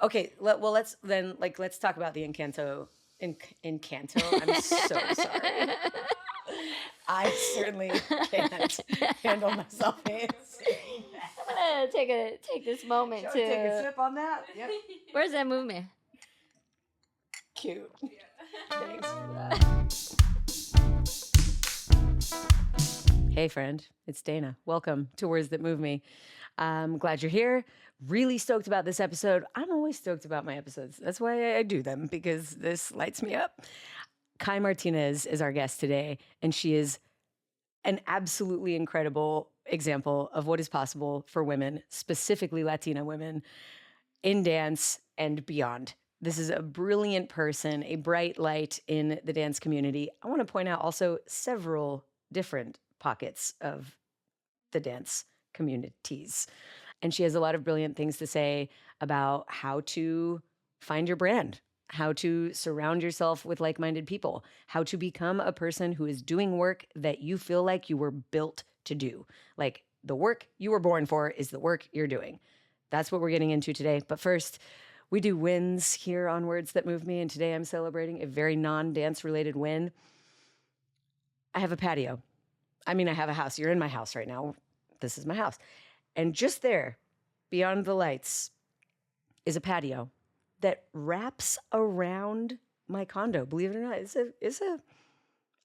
Okay, let's talk about the Encanto. Encanto. I'm so sorry. I certainly can't handle myself. I'm gonna take this moment to take a sip on that. Yep. Where's that movement? Cute. Thanks for that. Hey friend, it's Dana. Welcome to Words That Move Me. I'm glad you're here. Really stoked about this episode. I'm always stoked about my episodes. That's why I do them, because this lights me up. Kai Martinez is our guest today, and she is an absolutely incredible example of what is possible for women, specifically Latina women, in dance and beyond. This is a brilliant person, a bright light in the dance community. I want to point out also several different pockets of the dance communities. And she has a lot of brilliant things to say about how to find your brand, how to surround yourself with like-minded people, how to become a person who is doing work that you feel like you were built to do. Like the work you were born for is the work you're doing. That's what we're getting into today. But first, we do wins here on Words That Move Me. And today I'm celebrating a very non-dance related win. I have a patio. I mean, I have a house. You're in my house right now. This is my house. And just there, beyond the lights, is a patio that wraps around my condo. Believe it or not,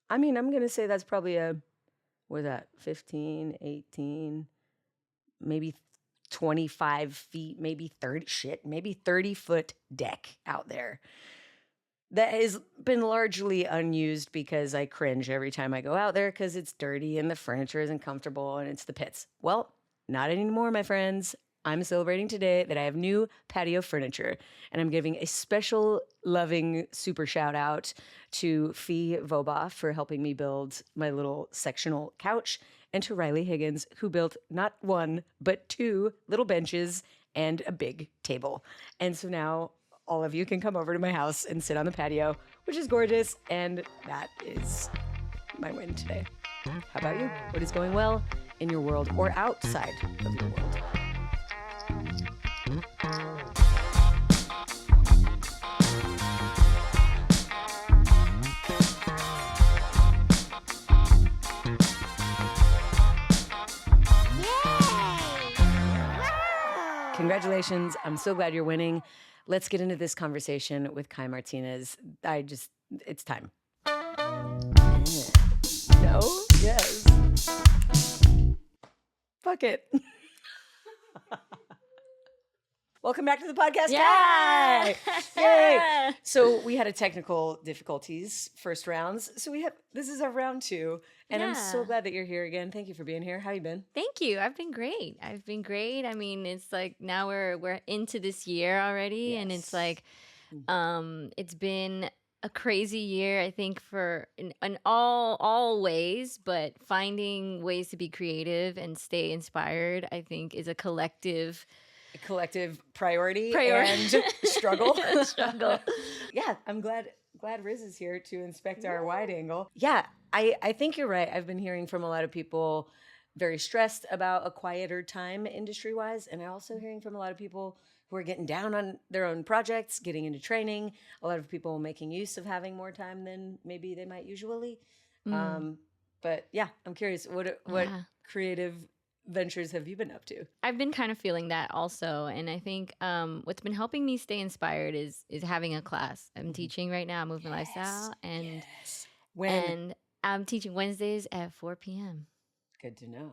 I'm going to say that's probably what is that, 15, 18, maybe 25 feet, maybe 30-foot deck out there that has been largely unused because I cringe every time I go out there because it's dirty and the furniture isn't comfortable and it's the pits. Well, not anymore, my friends. I'm celebrating today that I have new patio furniture, and I'm giving a special loving super shout out to Fee Voba for helping me build my little sectional couch, and to Riley Higgins, who built not one, but two little benches and a big table. And so now all of you can come over to my house and sit on the patio, which is gorgeous, and that is my win today. How about you? What is going well in your world or outside of your world? Congratulations. I'm so glad you're winning. Let's get into this conversation with Kai Martinez. It's time. No? Yes. Fuck it. Welcome back to the podcast. Yeah. Yay. So we had a technical difficulties first rounds. So this is our round two. And I'm so glad that you're here again. Thank you for being here. How you been? Thank you. I've been great. I mean, it's like now we're into this year already, and it's like it's been a crazy year, I think, for in all ways, but finding ways to be creative and stay inspired, I think, is a collective priority and struggle. Yeah, I'm glad Riz is here to inspect our wide angle. Yeah, I think you're right. I've been hearing from a lot of people very stressed about a quieter time industry-wise, and I'm also hearing from a lot of people who are getting down on their own projects, getting into training, a lot of people making use of having more time than maybe they might usually. But yeah, I'm curious, what creative ventures have you been up to? I've been kind of feeling that also, and I think what's been helping me stay inspired is having a class. I'm teaching right now, Movement Lifestyle, and when I'm teaching Wednesdays at 4 p.m. Good to know.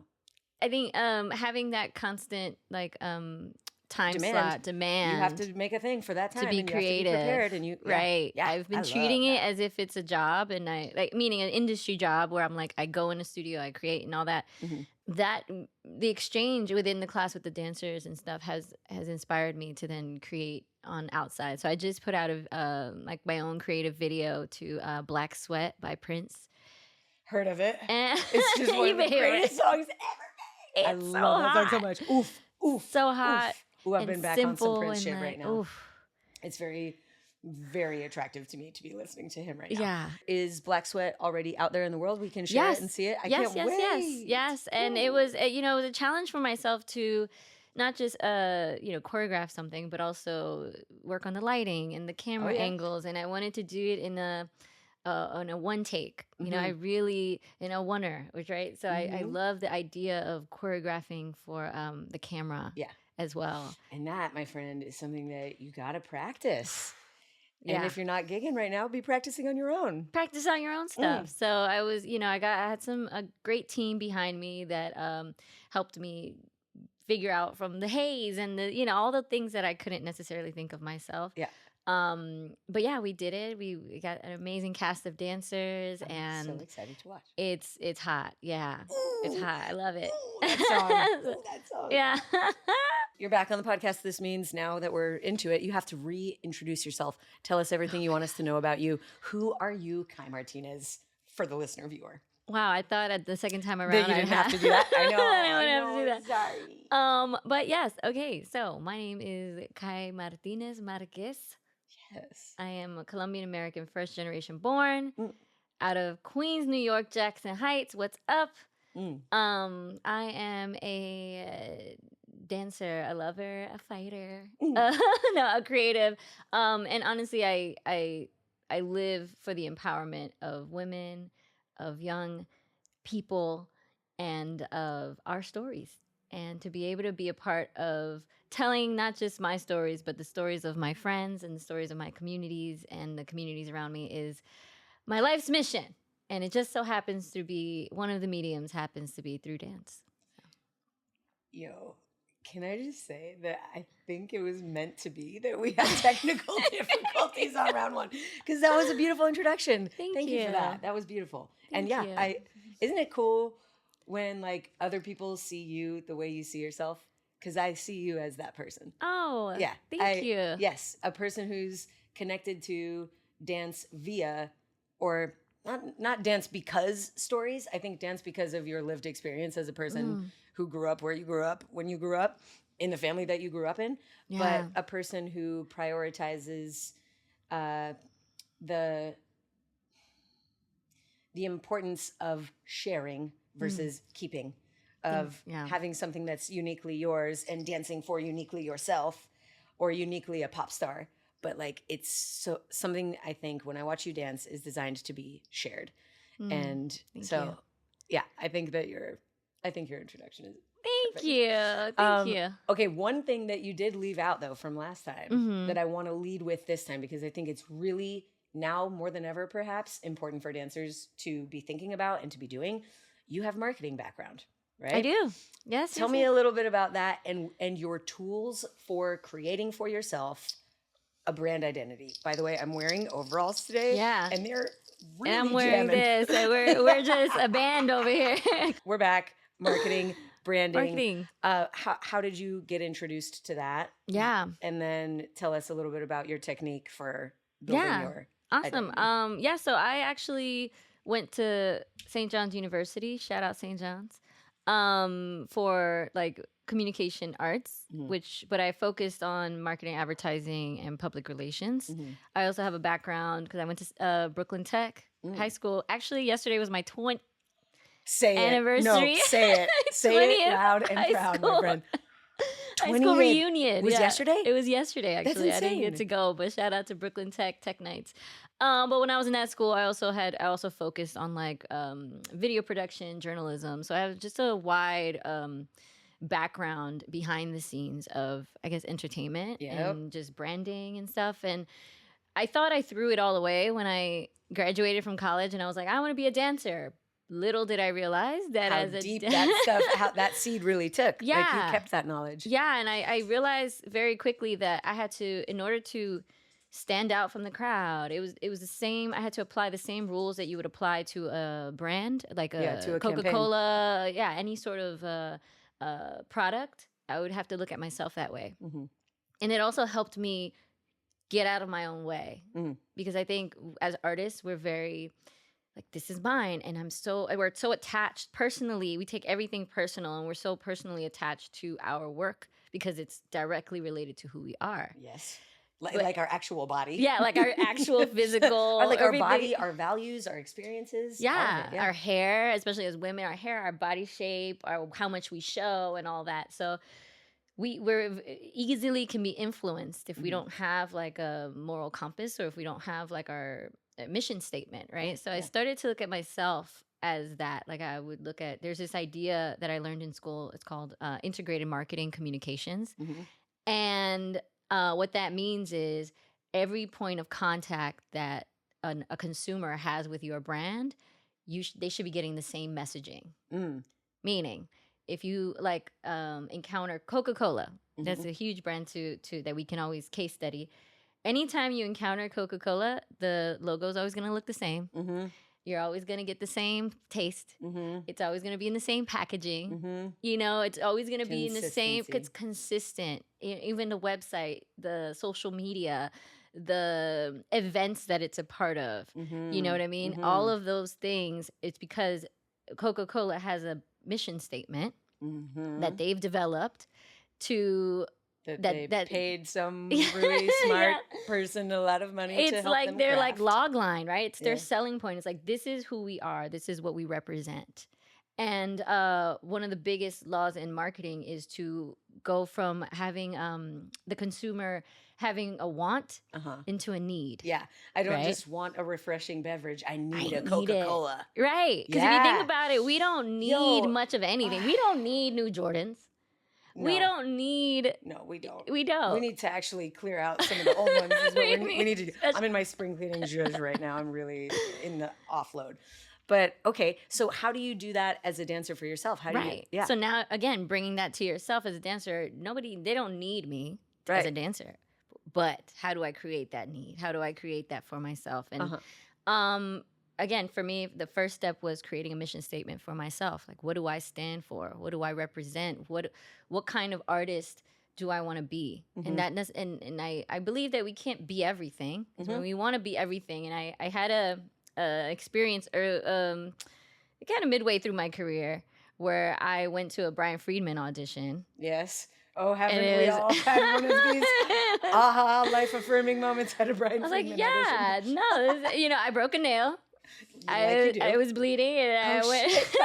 I think having that constant time slot demand. You have to make a thing for that time to be creative, have to be prepared, right. Yeah, I've been treating it as if it's a job, and meaning an industry job where I'm like, I go in a studio, I create and all that. That the exchange within the class with the dancers and stuff has inspired me to then create on outside. So I just put out like my own creative video to Black Sweat by Prince. Heard of it? It's just one of the greatest songs ever made. I love that song so much. Oof. So hot. Ooh, I've been back on some Prince shit right now. Oof. It's very, very attractive to me to be listening to him right now. Yeah. Is Black Sweat already out there in the world? We can share it and see it? I can't wait. Yes. And it was, it was a challenge for myself to not just choreograph something, but also work on the lighting and the camera angles. And I wanted to do it in a one take. I really in a oneer, which right. So I love the idea of choreographing for the camera. Yeah. As well. And that, my friend, is something that you got to practice. And if you're not gigging right now, be practicing on your own. Practice on your own stuff. So I was, I had a great team behind me that helped me figure out from the haze and the, all the things that I couldn't necessarily think of myself. Yeah. But yeah, we did it. We got an amazing cast of dancers, and so excited to watch. It's hot. Yeah. Ooh, it's hot. I love it. Ooh, that song. Yeah. You're back on the podcast. This means now that we're into it, you have to reintroduce yourself. Tell us everything you want us to know about you. Who are you, Kai Martinez, for the listener viewer? Wow, I thought at the second time around that you didn't have to do that. I know. I wouldn't have to do that. Sorry. But yes, okay. So my name is Kai Martinez Marquez. Yes. I am a Colombian American, first generation born out of Queens, New York, Jackson Heights. What's up? I am a dancer, a lover, a fighter, a creative. And honestly, I live for the empowerment of women, of young people, and of our stories. And to be able to be a part of telling not just my stories, but the stories of my friends and the stories of my communities and the communities around me is my life's mission. And it just so happens to be, one of the mediums happens to be through dance. Yo, can I just say that I think it was meant to be that we had technical difficulties on round one? Because that was a beautiful introduction. Thank you for that. That was beautiful. Thank you. Isn't it cool when like other people see you the way you see yourself? Because I see you as that person. Oh, yeah. Thank you. Yes, a person who's connected to dance via, or not dance because stories. I think dance because of your lived experience as a person who grew up where you grew up, when you grew up, in the family that you grew up in. Yeah. But a person who prioritizes the importance of sharing versus keeping. Of having something that's uniquely yours and dancing for uniquely yourself or uniquely a pop star. But like it's so something I think when I watch you dance is designed to be shared. And so yeah, I think your introduction is Thank you. Thank you. Okay, one thing that you did leave out though from last time that I want to lead with this time, because I think it's really now more than ever perhaps important for dancers to be thinking about and to be doing. You have marketing background. Right? I do. Yes. Tell me a little bit about that and your tools for creating for yourself a brand identity. By the way, I'm wearing overalls today. Yeah. And they're really And I'm wearing this. And we're just a band over here. We're back. Marketing, branding. How did you get introduced to that? Yeah. And then tell us a little bit about your technique for building your awesome. identity. So I actually went to St. John's University. Shout out St. John's. For like communication arts, but I focused on marketing, advertising, and public relations. I also have a background because I went to Brooklyn Tech High School. Actually, yesterday was my 20th anniversary. No, say it. Say it loud and proud, my friend. High school reunion. Was yesterday? It was yesterday, actually. I didn't get to go, but shout out to Brooklyn Tech Nights. But when I was in that school, I also focused on like video production, journalism. So I have just a wide background behind the scenes of, I guess, entertainment and just branding and stuff. And I thought I threw it all away when I graduated from college, and I was like, I want to be a dancer. Little did I realize that how deep that stuff, how that seed really took. Yeah. Like you kept that knowledge. Yeah, and I realized very quickly that I had to, in order to stand out from the crowd, it was the same. I had to apply the same rules that you would apply to a brand, like to a Coca-Cola, any sort of product. I would have to look at myself that way. And it also helped me get out of my own way. Because I think as artists, we're very... like, this is mine, and we're so attached personally. We take everything personal, and we're so personally attached to our work because it's directly related to who we are. Yes. Like our actual body. Yeah, like our actual physical. Or like everything. Our body, our values, our experiences. Yeah, our hair, especially as women, our hair, our body shape, how much we show, and all that. So we're easily can be influenced if we don't have like a moral compass, or if we don't have like our mission statement, right? So I started to look at myself as that. Like I would look at, there's this idea that I learned in school. It's called integrated marketing communications. And what that means is every point of contact that a consumer has with your brand, they should be getting the same messaging. Meaning, if you like encounter Coca-Cola, that's a huge brand to that we can always case study. Anytime you encounter Coca-Cola, the logo is always going to look the same. You're always going to get the same taste. It's always going to be in the same packaging. You know, it's always going to be in the same. It's consistent. Even the website, the social media, the events that it's a part of. You know what I mean? All of those things, it's because Coca-Cola has a mission statement that they've developed to that paid some really smart person a lot of money to help them. It's like their like log line, right? It's their selling point. It's like, this is who we are. This is what we represent. And one of the biggest laws in marketing is to go from having the consumer having a want into a need. Yeah. I don't just want a refreshing beverage. I need a Coca-Cola. Right. Because if you think about it, we don't need much of anything. We don't need new Jordans. No. We don't need... No, we don't. We don't. We need to actually clear out some of the old ones. Is what we need to do. I'm in my spring cleaning zhuzh right now. I'm really in the offload. But okay, so how do you do that as a dancer for yourself? How do you... Yeah. So now, again, bringing that to yourself as a dancer, they don't need me as a dancer. But how do I create that need? How do I create that for myself? And again, for me, the first step was creating a mission statement for myself. Like, what do I stand for? What do I represent? What kind of artist do I want to be? And I believe that we can't be everything. When we want to be everything. And I had a experience kind of midway through my career where I went to a Brian Friedman audition. Yes. Oh, haven't we all had one of these life-affirming moments at a Brian Friedman audition? No, I broke a nail. I was bleeding, and I went. Shit,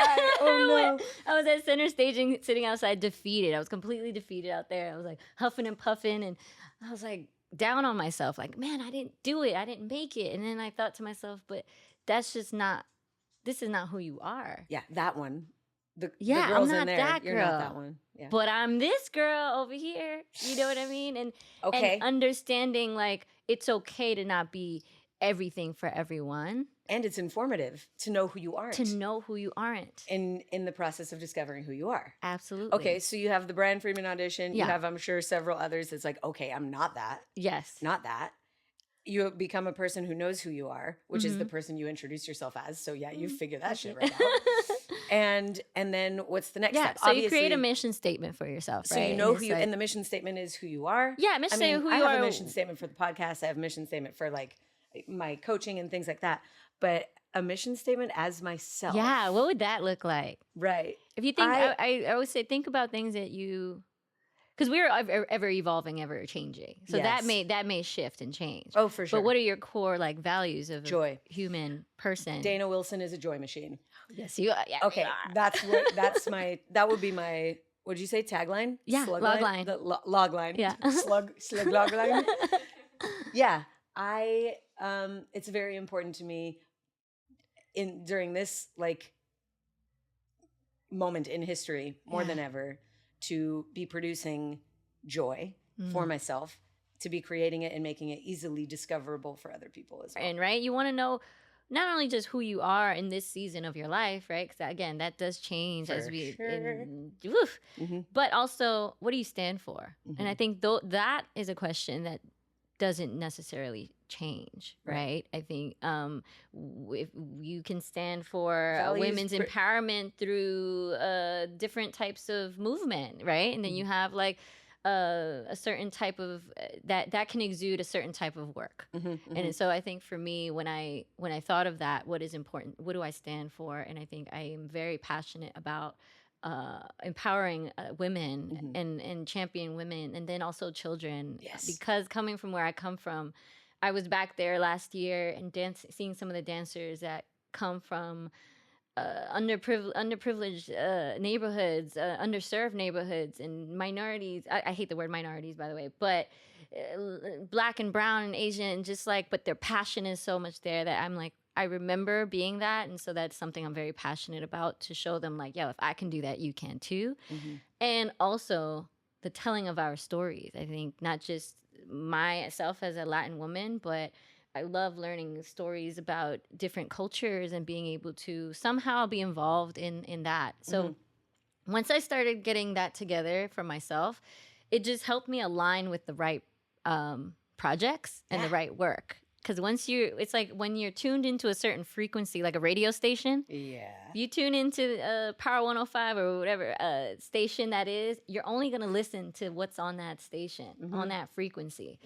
no! I was at center staging, sitting outside, defeated. I was completely defeated out there. I was like huffing and puffing, and I was like down on myself. Like, man, I didn't do it. I didn't make it. And then I thought to myself, but that's just not. This is not who you are. Yeah, that one. The girls I'm not in there. that You're girl. not that one. Yeah. But I'm this girl over here. You know what I mean? And understanding like it's okay to not be everything for everyone. And it's informative to know who you aren't. To know who you aren't. In the process of discovering who you are. Absolutely. Okay, so you have the Brian Friedman audition. You have, I'm sure, several others. It's like, okay, I'm not that. Yes. Not that. You become a person who knows who you are, which is the person you introduce yourself as. So yeah, you figure that shit right out. And then what's the next step? So you create a mission statement for yourself, right? So you know who you, and the mission statement is who you are. Yeah, mission statement who you are. I have a mission statement for the podcast. I have a mission statement for like my coaching and things like that. But a mission statement as myself. Yeah, what would that look like? Right. If you think, I always say, think about things that you... Because we're ever evolving, ever changing. So that may shift and change. Oh, for sure. But what are your core like values of joy, a human person? Dana Wilson is a joy machine. Yes, you are. Yeah, okay, you are. That would be my, what'd you say, tagline? Yeah, log line. The log line. Yeah. slug log line. Yeah, it's very important to me during this like moment in history more than ever to be producing joy for myself, to be creating it and making it easily discoverable for other people as well. And right, you want to know not only just who you are in this season of your life, right? Because again, that does change for as we, sure. But also, what do you stand for? And I think that is a question that doesn't necessarily change, right? I think if you can stand for women's empowerment through different types of movement, right? And then you have like a certain type of that can exude a certain type of work. And so I think for me, when I thought of that, what is important? What do I stand for? And I think I am very passionate about empowering women and champion women, and then also children. Yes. Because coming from where I come from, I was back there last year and seeing some of the dancers that come from underprivileged neighborhoods, underserved neighborhoods, and minorities. I hate the word minorities, by the way, but black and brown and Asian, and just like, but their passion is so much there that I'm like, I remember being that, and so that's something I'm very passionate about, to show them like, yo, if I can do that, you can too. And also the telling of our stories. I think not just myself as a Latin woman, but I love learning stories about different cultures and being able to somehow be involved in that. So once I started getting that together for myself, it just helped me align with the right projects and the right work. Because it's like when you're tuned into a certain frequency, like a radio station. Yeah. You tune into Power 105 or whatever station that is, you're only going to listen to what's on that station, on that frequency.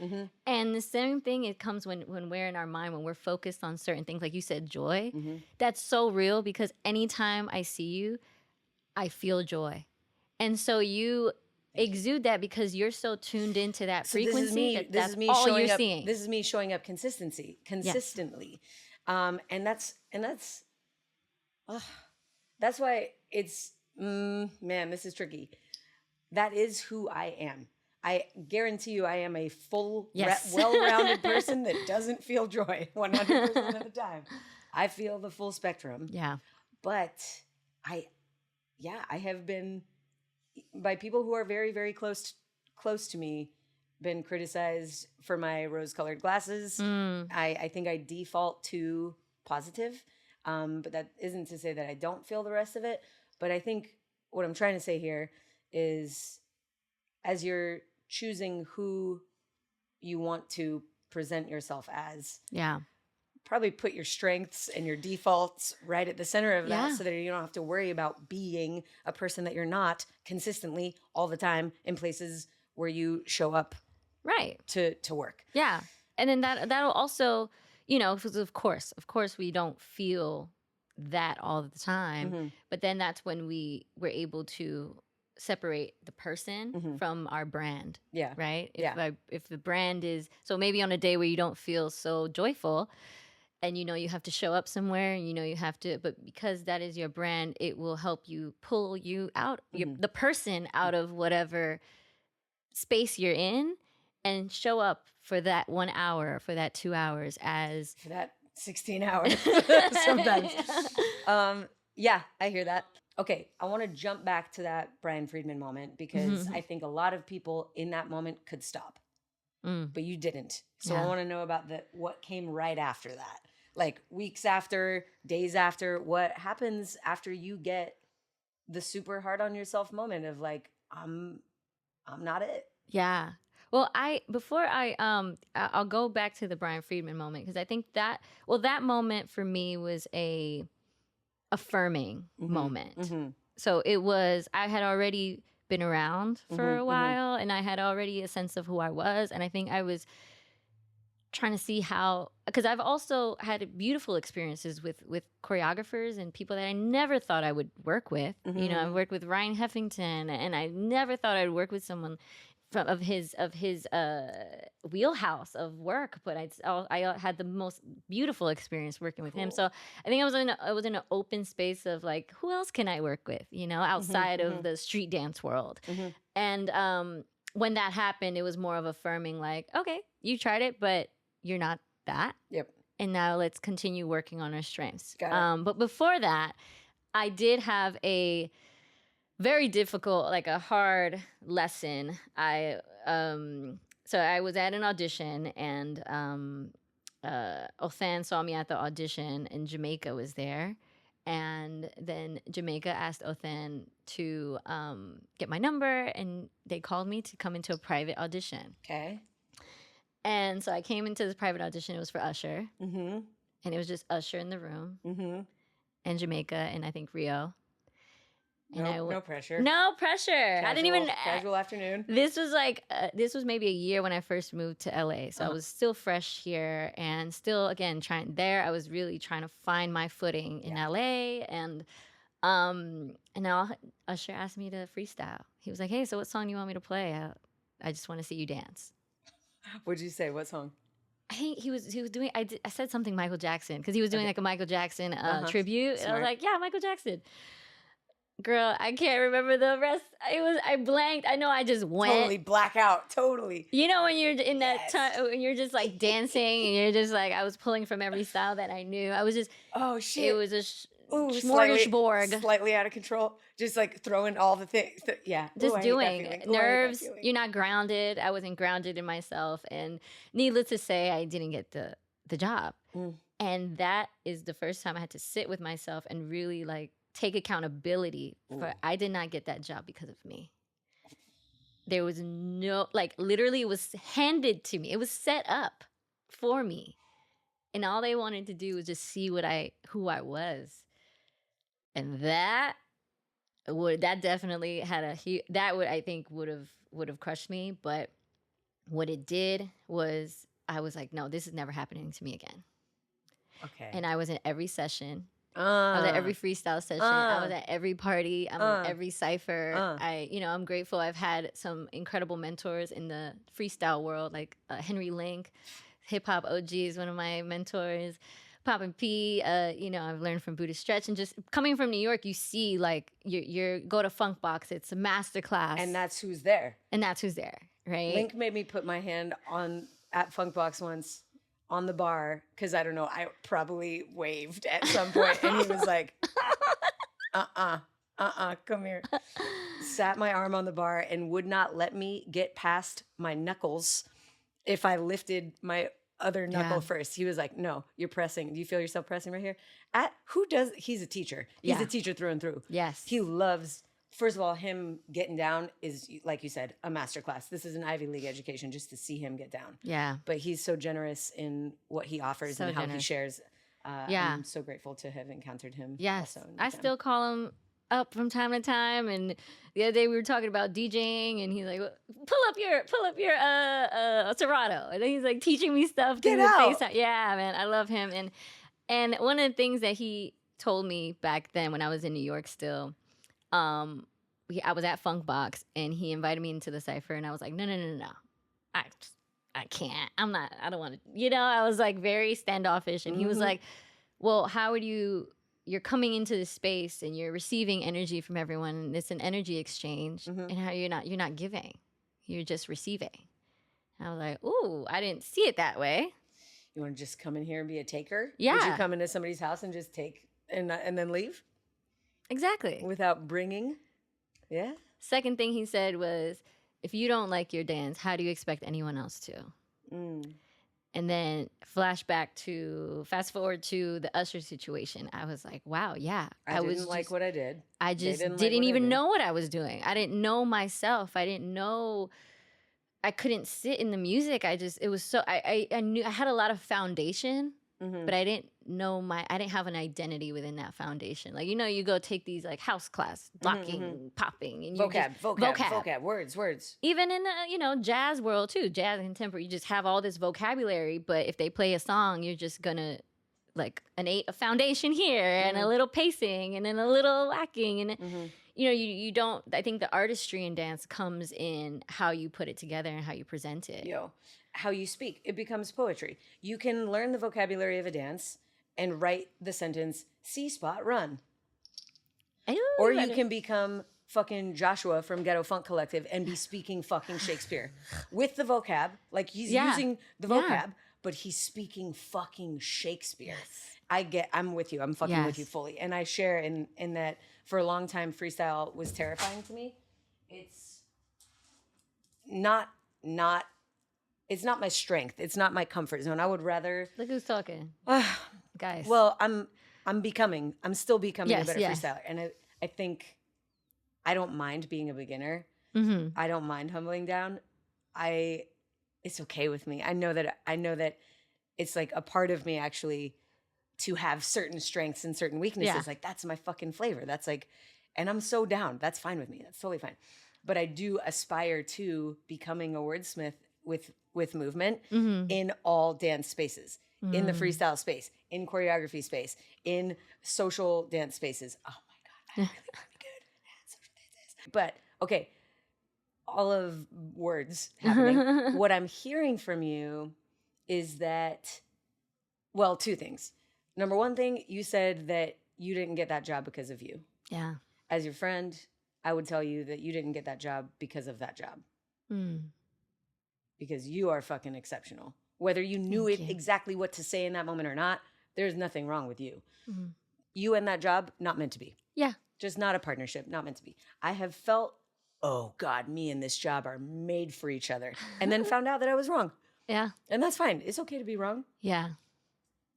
And the same thing, it comes when we're in our mind, when we're focused on certain things, like you said, joy. That's so real, because anytime I see you, I feel joy. And so you exude that because you're so tuned into that frequency. That's all you're seeing. This is me showing up consistently. And that's why it's, man, this is tricky. That is who I am. I guarantee you I am a full, well-rounded person that doesn't feel joy 100% of the time. I feel the full spectrum. Yeah. But I have been, by people who are very, very close to me, been criticized for my rose-colored glasses. I think I default to positive, but that isn't to say that I don't feel the rest of it. But I think what I'm trying to say here is, as you're choosing who you want to present yourself as, probably put your strengths and your defaults right at the center of that, so that you don't have to worry about being a person that you're not consistently all the time in places where you show up to work. Yeah. And then that'll also, because of course we don't feel that all the time, but then that's when we're able to separate the person from our brand. Yeah. Right? If the brand is, so maybe on a day where you don't feel so joyful, and you have to show up somewhere, and you have to, but because that is your brand, it will help you pull you out, the person out of whatever space you're in, and show up for that 1 hour, for that 2 hours, as for that 16 hours sometimes. Yeah, I hear that. Okay, I want to jump back to that Brian Friedman moment, because I think a lot of people in that moment could stop. But you didn't. So I want to know about what came right after that. Like weeks after, days after, what happens after you get the super hard on yourself moment of like, I'm not it. Yeah. Well, I'll go back to the Brian Friedman moment, because I think that moment for me was a affirming moment. So it was, I had already been around for a while, and I had already a sense of who I was, and I think I was trying to see how, because I've also had beautiful experiences with choreographers and people that I never thought I would work with. I've worked with Ryan Heffington, and I never thought I'd work with someone of his wheelhouse of work, but I had the most beautiful experience working with him. So I think I was in an open space of like, who else can I work with, outside of the street dance world. And when that happened, it was more of affirming, like, okay, you tried it, but you're not that. Yep. And now let's continue working on our strengths. Got it. But before that, I did have a very difficult, like a hard lesson. So I was at an audition, and Othan saw me at the audition, and Jamaica was there. And then Jamaica asked Othan to get my number, and they called me to come into a private audition. Okay. And so I came into this private audition. It was for Usher. And it was just Usher in the room, and Jamaica, and I think Rio. And no pressure. No pressure. I didn't even casual afternoon. This was like this was maybe a year when I first moved to LA, so I was still fresh here, and still again I was really trying to find my footing in LA, and now Usher asked me to freestyle. He was like, "Hey, so what song do you want me to play? I just want to see you dance." What'd you say? What song? think he was doing. I said something Michael Jackson because he was doing like a Michael Jackson tribute. And I was Smart. like, yeah, Michael Jackson. Girl, I can't remember the rest. I blanked. I know I just went. Totally blackout. Totally. You know when you're in that time when you're just like dancing and you're just like, I was pulling from every style that I knew. I was just, oh shit, it was a smorgasbord. Slightly out of control. Just like throwing all the things. Yeah. Just doing nerves. You're not grounded. I wasn't grounded in myself, and needless to say, I didn't get the job. And that is the first time I had to sit with myself and really like take accountability for I did not get that job because of me. There was no, like, literally it was handed to me. It was set up for me. And all they wanted to do was just see who I was. And that definitely had I think would have crushed me. But what it did was I was like, no, this is never happening to me again. Okay. And I was in every session. I was at every freestyle session. I was at every party. I'm at every cypher. I'm grateful. I've had some incredible mentors in the freestyle world, like Henry Link, hip hop OG is one of my mentors. Pop and P, I've learned from Buddha Stretch, and just coming from New York, you see like you go to Funk Box, it's a master class, and that's who's there. Right? Link made me put my hand at Funk Box once. On the bar, because I don't know, I probably waved at some point, and he was like, come here. Sat my arm on the bar and would not let me get past my knuckles if I lifted my other knuckle first. He was like, no, you're pressing. Do you feel yourself pressing right here? He's a teacher. He's a teacher through and through. Yes. He loves, first of all, him getting down is, like you said, a masterclass. This is an Ivy League education just to see him get down. Yeah. But he's so generous in what he offers and how he shares. I'm so grateful to have encountered him. Yes. Also I still call him up from time to time. And the other day we were talking about DJing, and he's like, pull up your Serato. And then he's like teaching me stuff. Get out. FaceTime. Yeah, man. I love him. And one of the things that he told me back then when I was in New York still, I was at Funk Box, and he invited me into the cypher, and I was like, no. I can't. I don't want to, I was like very standoffish. And he was like, well, how would you're coming into this space and you're receiving energy from everyone, and it's an energy exchange, and how you're not giving, you're just receiving. And I was like, ooh, I didn't see it that way. You want to just come in here and be a taker? Yeah. Would you come into somebody's house and just take and then leave? Exactly. Without bringing? Yeah. Second thing he said was, if you don't like your dance, how do you expect anyone else to? And then fast forward to the Usher situation. I was like, wow, yeah. I didn't like what I did. I just didn't even know what I was doing. I didn't know myself. I didn't know. I couldn't sit in the music. It was so, I knew I had a lot of foundation, but I didn't know I didn't have an identity within that foundation. Like, you go take these like house class, blocking, popping, and vocab, words. Even in the, jazz world too, jazz and contemporary, you just have all this vocabulary, but if they play a song, you're just gonna like a foundation here and a little pacing and then a little whacking and you don't. I think the artistry in dance comes in how you put it together and how you present it. How you speak, it becomes poetry. You can learn the vocabulary of a dance and write the sentence C spot run, or you can become fucking Joshua from Ghetto Funk Collective and be speaking fucking Shakespeare with the vocab, like he's using the vocab, but he's speaking fucking Shakespeare. I'm with you. I'm fucking with you fully. And I share in that for a long time, freestyle was terrifying to me. It's not my strength. It's not my comfort zone. I would rather. Look who's talking. Guys. Well, I'm still becoming a better freestyler. And I think I don't mind being a beginner. I don't mind humbling down. It's okay with me. I know that it's like a part of me actually to have certain strengths and certain weaknesses. Yeah. Like that's my fucking flavor. That's like, and I'm so down. That's fine with me. That's totally fine. But I do aspire to becoming a wordsmith with movement in all dance spaces, in the freestyle space, in choreography space, in social dance spaces. Oh my God, I really want to be good at social dances. But okay, all of words happening. What I'm hearing from you is that, well, two things. Number one thing, you said that you didn't get that job because of you. Yeah. As your friend, I would tell you that you didn't get that job because of that job. Because you are fucking exceptional. Whether you knew exactly what to say in that moment or not, there's nothing wrong with you. You and that job, not meant to be. Yeah. Just not a partnership, not meant to be. I have felt, oh God, me and this job are made for each other. And then found out that I was wrong. Yeah. And that's fine. It's okay to be wrong. Yeah.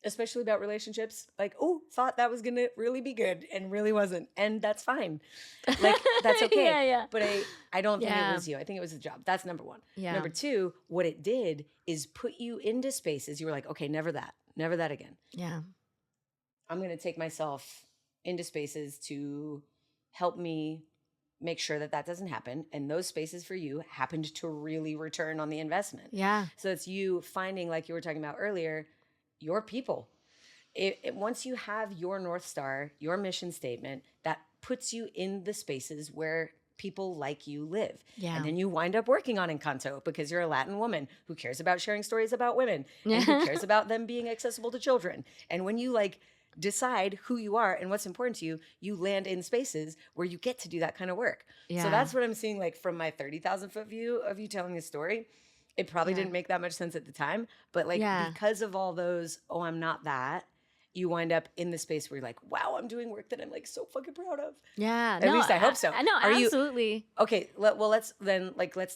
Especially about relationships. Like, oh, thought that was going to really be good and really wasn't. And that's fine. Like, that's okay. Yeah. But I don't think it was you. I think it was the job. That's number one. Yeah. Number two, what it did is put you into spaces. You were like, okay, never that again. Yeah. I'm going to take myself into spaces to help me make sure that that doesn't happen. And those spaces for you happened to really return on the investment. Yeah. So it's you finding, like you were talking about earlier, your people. Once you have your North Star, your mission statement, that puts you in the spaces where people like you live. Yeah. And then you wind up working on Encanto because you're a Latin woman who cares about sharing stories about women and who cares about them being accessible to children. And when you like decide who you are and what's important to you, you land in spaces where you get to do that kind of work. Yeah. So that's what I'm seeing, like from my 30,000 foot view of you telling this story. It probably didn't make that much sense at the time, but like because of all those, oh, I'm not that, you wind up in the space where you're like, wow, I'm doing work that I'm like so fucking proud of. Yeah. At least I hope so. I know, absolutely. Okay, let's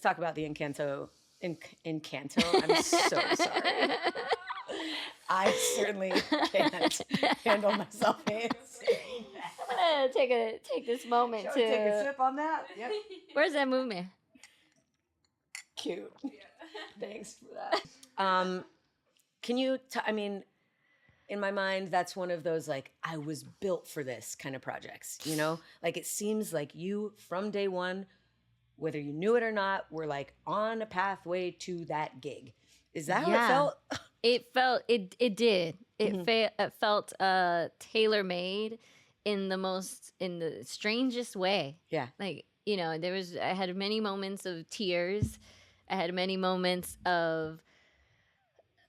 talk about the Encanto. Encanto. I'm so sorry. I certainly can't handle myself saying that. I'm gonna take this moment to take a sip on that. Yep. Where's that movement? Cute. Thanks for that. Can you? I mean, in my mind, that's one of those like I was built for this kind of projects. You know, like it seems like you from day one, whether you knew it or not, were like on a pathway to that gig. Is that how it felt? It did. It felt tailor made in the strangest way. Yeah. Like, you know, I had many moments of tears. I had many moments of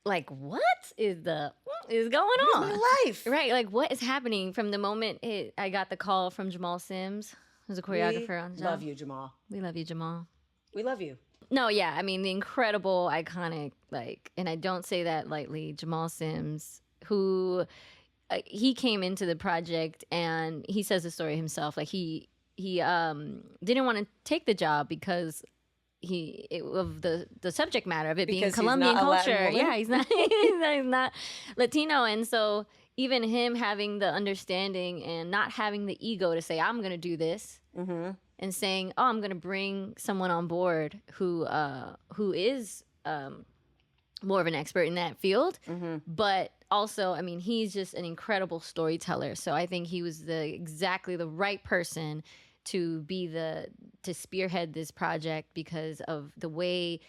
like, what is going on? What is my life? Right. Like, what is happening from the moment I got the call from Jamal Sims, who's a choreographer on the job. Love you, Jamal. We love you, Jamal. We love you. No, yeah. I mean, the incredible, iconic, like, and I don't say that lightly, Jamal Sims, who he came into the project and he says the story himself. Like he didn't want to take the job because of the subject matter of it being Colombian culture. Yeah, he's not Latino. And so even him having the understanding and not having the ego to say, I'm going to do this. And saying, "Oh, I'm going to bring someone on board who is more of an expert in that field." But also, I mean, he's just an incredible storyteller. So I think he was exactly the right person to spearhead this project because of the way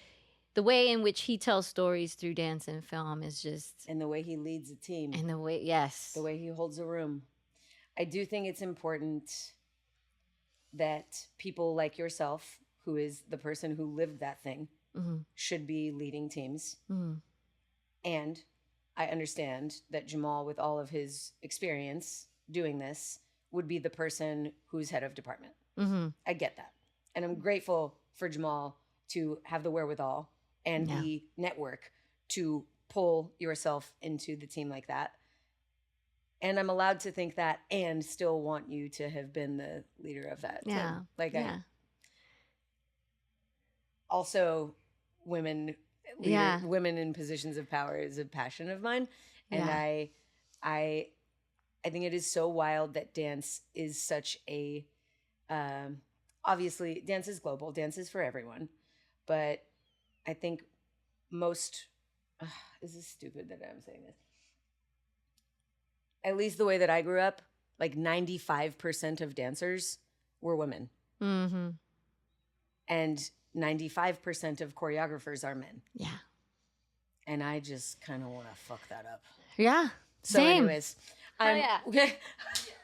in which he tells stories through dance and film is just, and the way he leads a team, and the way he holds a room. I do think it's important that people like yourself, who is the person who lived that thing, should be leading teams. And I understand that Jamal, with all of his experience doing this, would be the person who's head of department. I get that. And I'm grateful for Jamal to have the wherewithal and the network to pull yourself into the team like that. And I'm allowed to think that and still want you to have been the leader of that. Yeah. Also, women in positions of power is a passion of mine. And I think it is so wild that dance is such a, obviously dance is global, dance is for everyone. But I think this is stupid that I'm saying this. At least the way that I grew up, like 95% of dancers were women. And 95% of choreographers are men. Yeah. And I just kind of want to fuck that up. Yeah. So Same. anyways.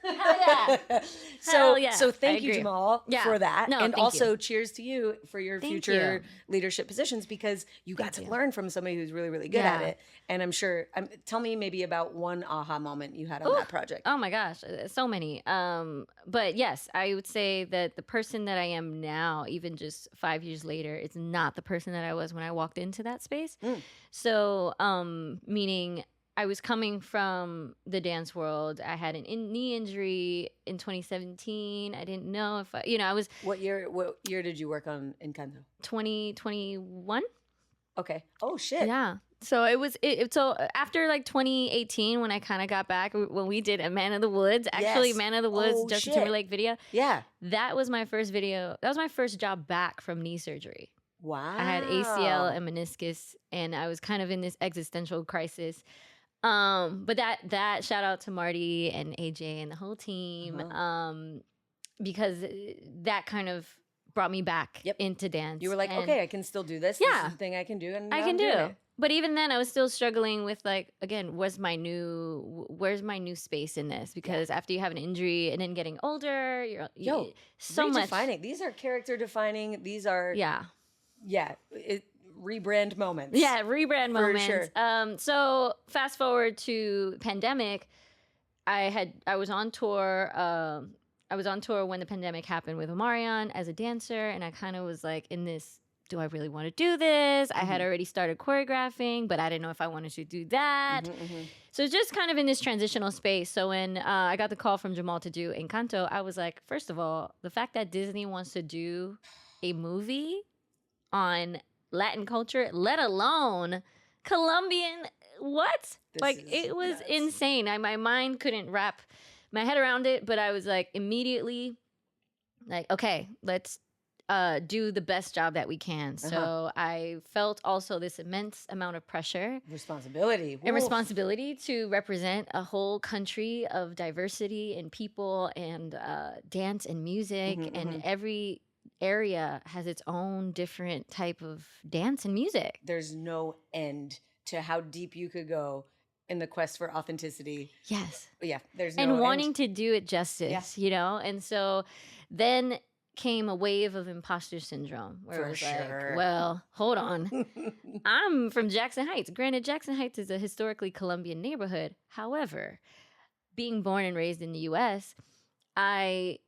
Hell yeah. So, Hell yeah. so I thank you, agree. Jamal, Yeah. for that. No, and thank also you. cheers to you for your Thank future you. leadership positions, because you got Thank to you. learn from somebody who's really, really good at Yeah. it. And I'm sure, tell me maybe about one aha moment you had on Ooh. that project. Oh my gosh, so many. But yes, I would say that the person that I am now, even just 5 years later, is not the person that I was when I walked into that space. So, meaning I was coming from the dance world. I had an knee injury in 2017. I didn't know if I was What year did you work on Encanto? 2021. Okay. Oh shit. Yeah. So so after like 2018, when I kind of got back, when we did a Man of the Woods, actually Yes. Man of the Woods, Oh, Justin shit. Timberlake video. Yeah. That was my first video. That was my first job back from knee surgery. Wow. I had ACL and meniscus, and I was kind of in this existential crisis. But that shout out to Marty and AJ and the whole team, because that kind of brought me back into dance. You were like, And okay, I can still do this. Yeah. This is the thing I can do, and I now can I'm do. doing it. But even then, I was still struggling with like, again, where's my new space in this? Because after you have an injury and then getting older, so much defining. These are character defining. These are rebrand moments. Yeah, rebrand For moments. sure. So fast forward to pandemic, I was on tour. I was on tour when the pandemic happened with Omarion as a dancer, and I kind of was like in this, do I really want to do this? I had already started choreographing, but I didn't know if I wanted to do that. So it's just kind of in this transitional space. So when I got the call from Jamal to do Encanto, I was like, first of all, the fact that Disney wants to do a movie on Latin culture, let alone Colombian, what? It was nuts. insane. My mind couldn't wrap my head around it, but I was like immediately like, okay, let's do the best job that we can. So I felt also this immense amount of pressure, responsibility, and responsibility to represent a whole country of diversity and people and dance and music, and every area has its own different type of dance and music. There's no end to how deep you could go in the quest for authenticity. Yes. Yeah, there's no and wanting end. to do it justice, And so then came a wave of imposter syndrome where it was like, well, hold on. I'm from Jackson Heights. Granted, Jackson Heights is a historically Colombian neighborhood. However, being born and raised in the US, I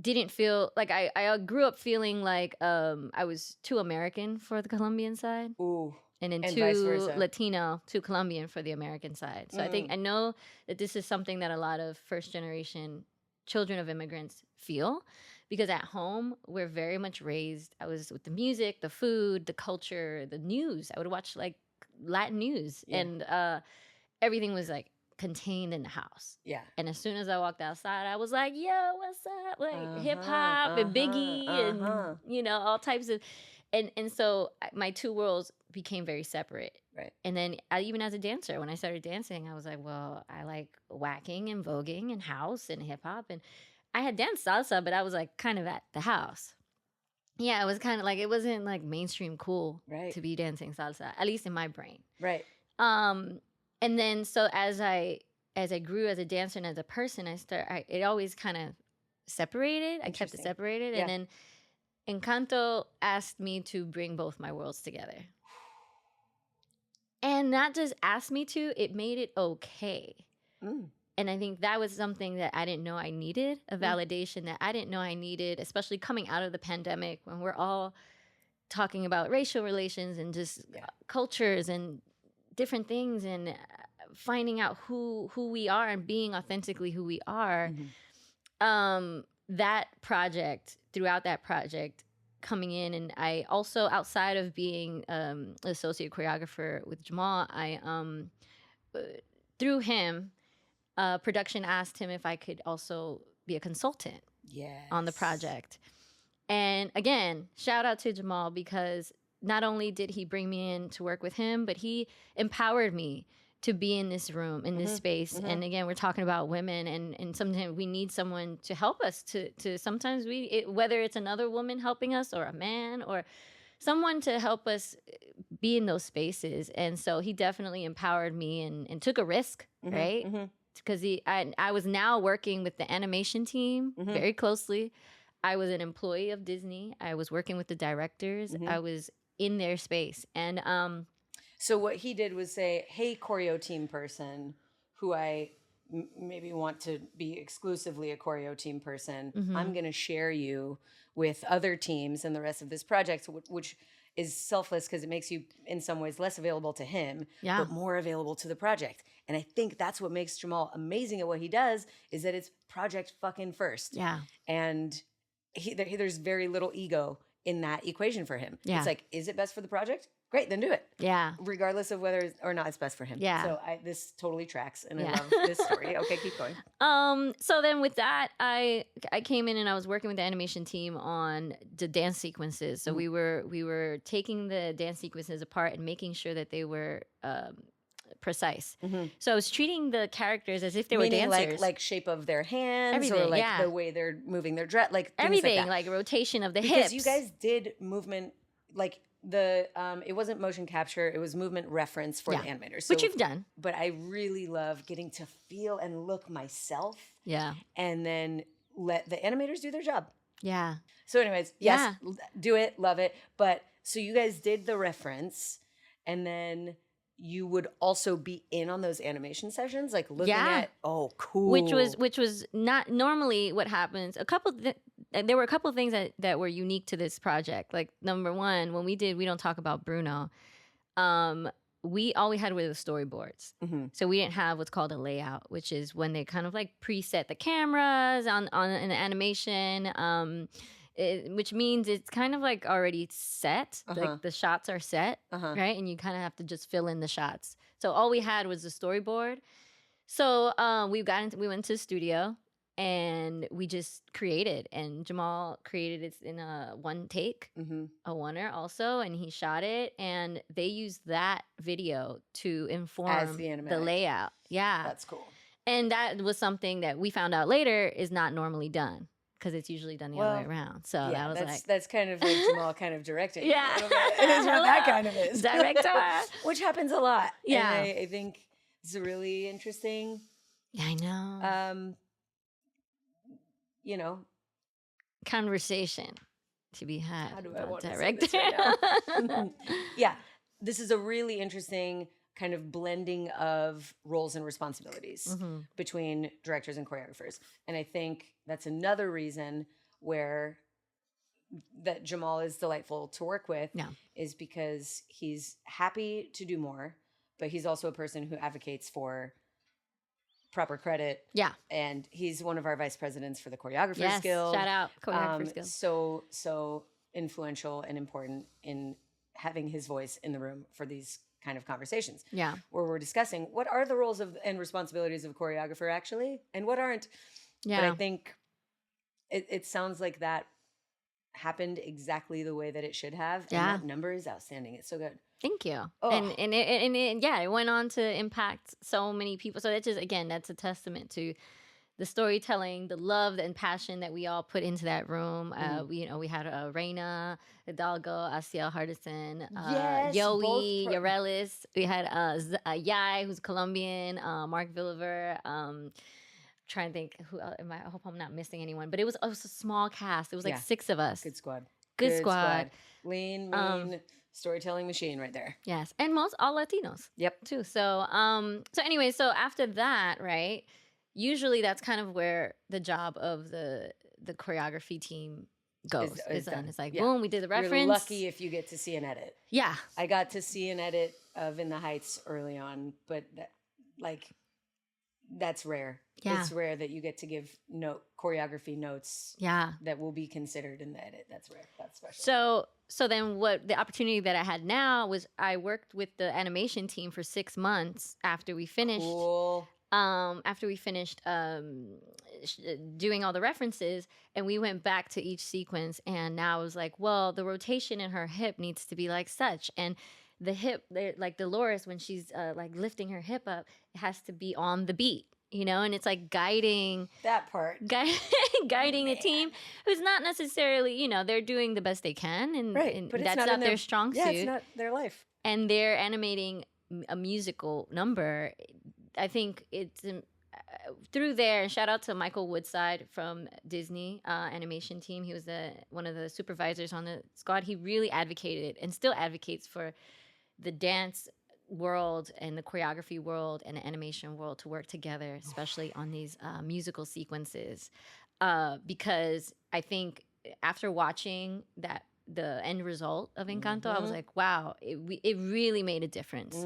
didn't feel like I grew up feeling like I was too American for the Colombian side. Ooh. And then vice too versa. Latino, too Colombian for the American side. So I know that this is something that a lot of first generation children of immigrants feel, because at home we're very much raised. I was with the music, the food, the culture, the news. I would watch like Latin news, and everything was like contained in the house. Yeah. And as soon as I walked outside, I was like, yo, what's up? Like hip hop and Biggie and all types of, and so my two worlds became very separate. Right. And then even as a dancer, when I started dancing, I was like, well, I like whacking and voguing and house and hip hop, and I had danced salsa, but I was like kind of at the house. Yeah, it was kind of like, it wasn't like mainstream cool to be dancing salsa, at least in my brain. Right. And then so as I grew as a dancer and as a person, it always kind of separated. I kept it separated. And then Encanto asked me to bring both my worlds together. And not just asked me to, it made it okay. And I think that was something that I didn't know I needed, a validation that I didn't know I needed, especially coming out of the pandemic when we're all talking about racial relations and just cultures and different things, and finding out who we are and being authentically who we are. Throughout that project, coming in, and I also, outside of being associate choreographer with Jamal, I through him, production asked him if I could also be a consultant on the project. And again, shout out to Jamal, because not only did he bring me in to work with him, but he empowered me to be in this room, in this space. And again, we're talking about women, and sometimes we need someone to help us to sometimes whether it's another woman helping us or a man or someone to help us be in those spaces. And so he definitely empowered me and took a risk, right? because I was now working with the animation team very closely. I was an employee of Disney. I was working with the directors. I was in their space. And so what he did was say, hey, choreo team person who I maybe want to be exclusively a choreo team person, I'm going to share you with other teams and the rest of this project, which is selfless because it makes you in some ways less available to him, but more available to the project. And I think that's what makes Jamal amazing at what he does, is that it's project fucking first. Yeah. And there's very little ego in that equation for him. Yeah. It's like, is it best for the project? Great, then do it. Yeah. Regardless of whether or not it's best for him. Yeah. So this totally tracks, and I love this story. Okay, keep going. So then with that, I came in and I was working with the animation team on the dance sequences. So we were taking the dance sequences apart and making sure that they were precise. So I was treating the characters as if they were dancers. like shape of their hands, Everything, or like the way they're moving their dress, like everything, like rotation of the hips. Because you guys did movement, like it wasn't motion capture, it was movement reference for the animators. So, which you've done. But I really love getting to feel and look myself. Yeah. And then let the animators do their job. Yeah. So anyways, yes, do it, love it. But so you guys did the reference, and then you would also be in on those animation sessions, like looking at, oh, cool. Which was not normally what happens. There were a couple of things that were unique to this project. Like number one, when we Don't Talk About Bruno, all we had were the storyboards. So we didn't have what's called a layout, which is when they kind of like preset the cameras on an animation. Which means it's kind of like already set, like the shots are set, right? And you kind of have to just fill in the shots. So all we had was the storyboard. So we went to the studio and we just created. And Jamal created it in a one take, a oneer also, and he shot it. And they used that video to inform the layout. Yeah, that's cool. And that was something that we found out later is not normally done, because it's usually done the other way around. So that was that's kind of like Jamal kind of directing. Yeah. It is what that kind of is. Director. Which happens a lot. Yeah. And I think it's a really interesting. Yeah, I know. Conversation to be had. How do I want director. to say this right now? Yeah. This is a really interesting kind of blending of roles and responsibilities between directors and choreographers. And I think that's another reason where that Jamal is delightful to work with, is because he's happy to do more, but he's also a person who advocates for proper credit. Yeah. And he's one of our vice presidents for the Choreographers Guild. Shout out Choreographers Guild. So influential and important in having his voice in the room for these kind of conversations. Yeah. Where we're discussing what are the roles and responsibilities of a choreographer actually, and what aren't. Yeah. But I think it sounds like that happened exactly the way that it should have. And that number is outstanding. It's so good. Thank you. Oh. And it went on to impact so many people. So that's just, again, that's a testament to the storytelling, the love and passion that we all put into that room. We had Reina Hidalgo, Asiel Hardison, Yoey, Yorelis. We had Yai, who's Colombian, Mark Villiver. Trying to think who else, I hope I'm not missing anyone, but it was a small cast. It was like 6 of us. Good squad. Good squad. Lean, mean, storytelling machine right there. Yes, and most all Latinos. Yep. Too. So anyway, so after that, right? Usually that's kind of where the job of the choreography team goes. Is done. It's like, boom, we did the reference. You're lucky if you get to see an edit. Yeah. I got to see an edit of In the Heights early on, but that's rare. Yeah. It's rare that you get to give choreography notes that will be considered in the edit. That's rare. That's special. So then what the opportunity that I had now was I worked with the animation team for 6 months after we finished. Cool. After we finished doing all the references, and we went back to each sequence, and now I was like, well, the rotation in her hip needs to be like such, and the hip, like Dolores, when she's like lifting her hip up, it has to be on the beat, and it's like guiding that part, guiding the team, who's not necessarily, they're doing the best they can, and but that's not their strong suit. Yeah, it's not their life, and they're animating a musical number. I think it's through there, shout out to Michael Woodside from Disney animation team. He was one of the supervisors on the squad. He really advocated and still advocates for the dance world and the choreography world and the animation world to work together, especially on these musical sequences. Because I think after watching the end result of Encanto, I was like, wow, it really made a difference.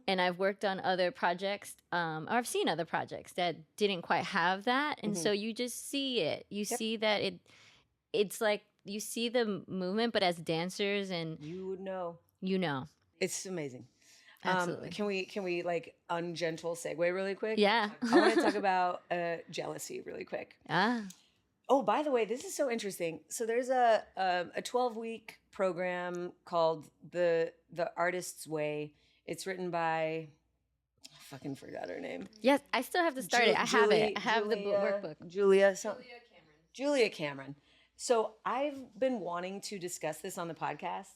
And I've worked on other projects, or I've seen other projects that didn't quite have that. And so you just see it. You see that it's like you see the movement, but as dancers and you know. It's amazing. Absolutely. Can we like ungentle segue really quick? Yeah. I want to talk about jealousy really quick. Oh, by the way, this is so interesting. So there's a 12-week program called the Artist's Way. It's written by, I fucking forgot her name. Yes, I still have to start it. I have it. I have the workbook. Julia Cameron. So I've been wanting to discuss this on the podcast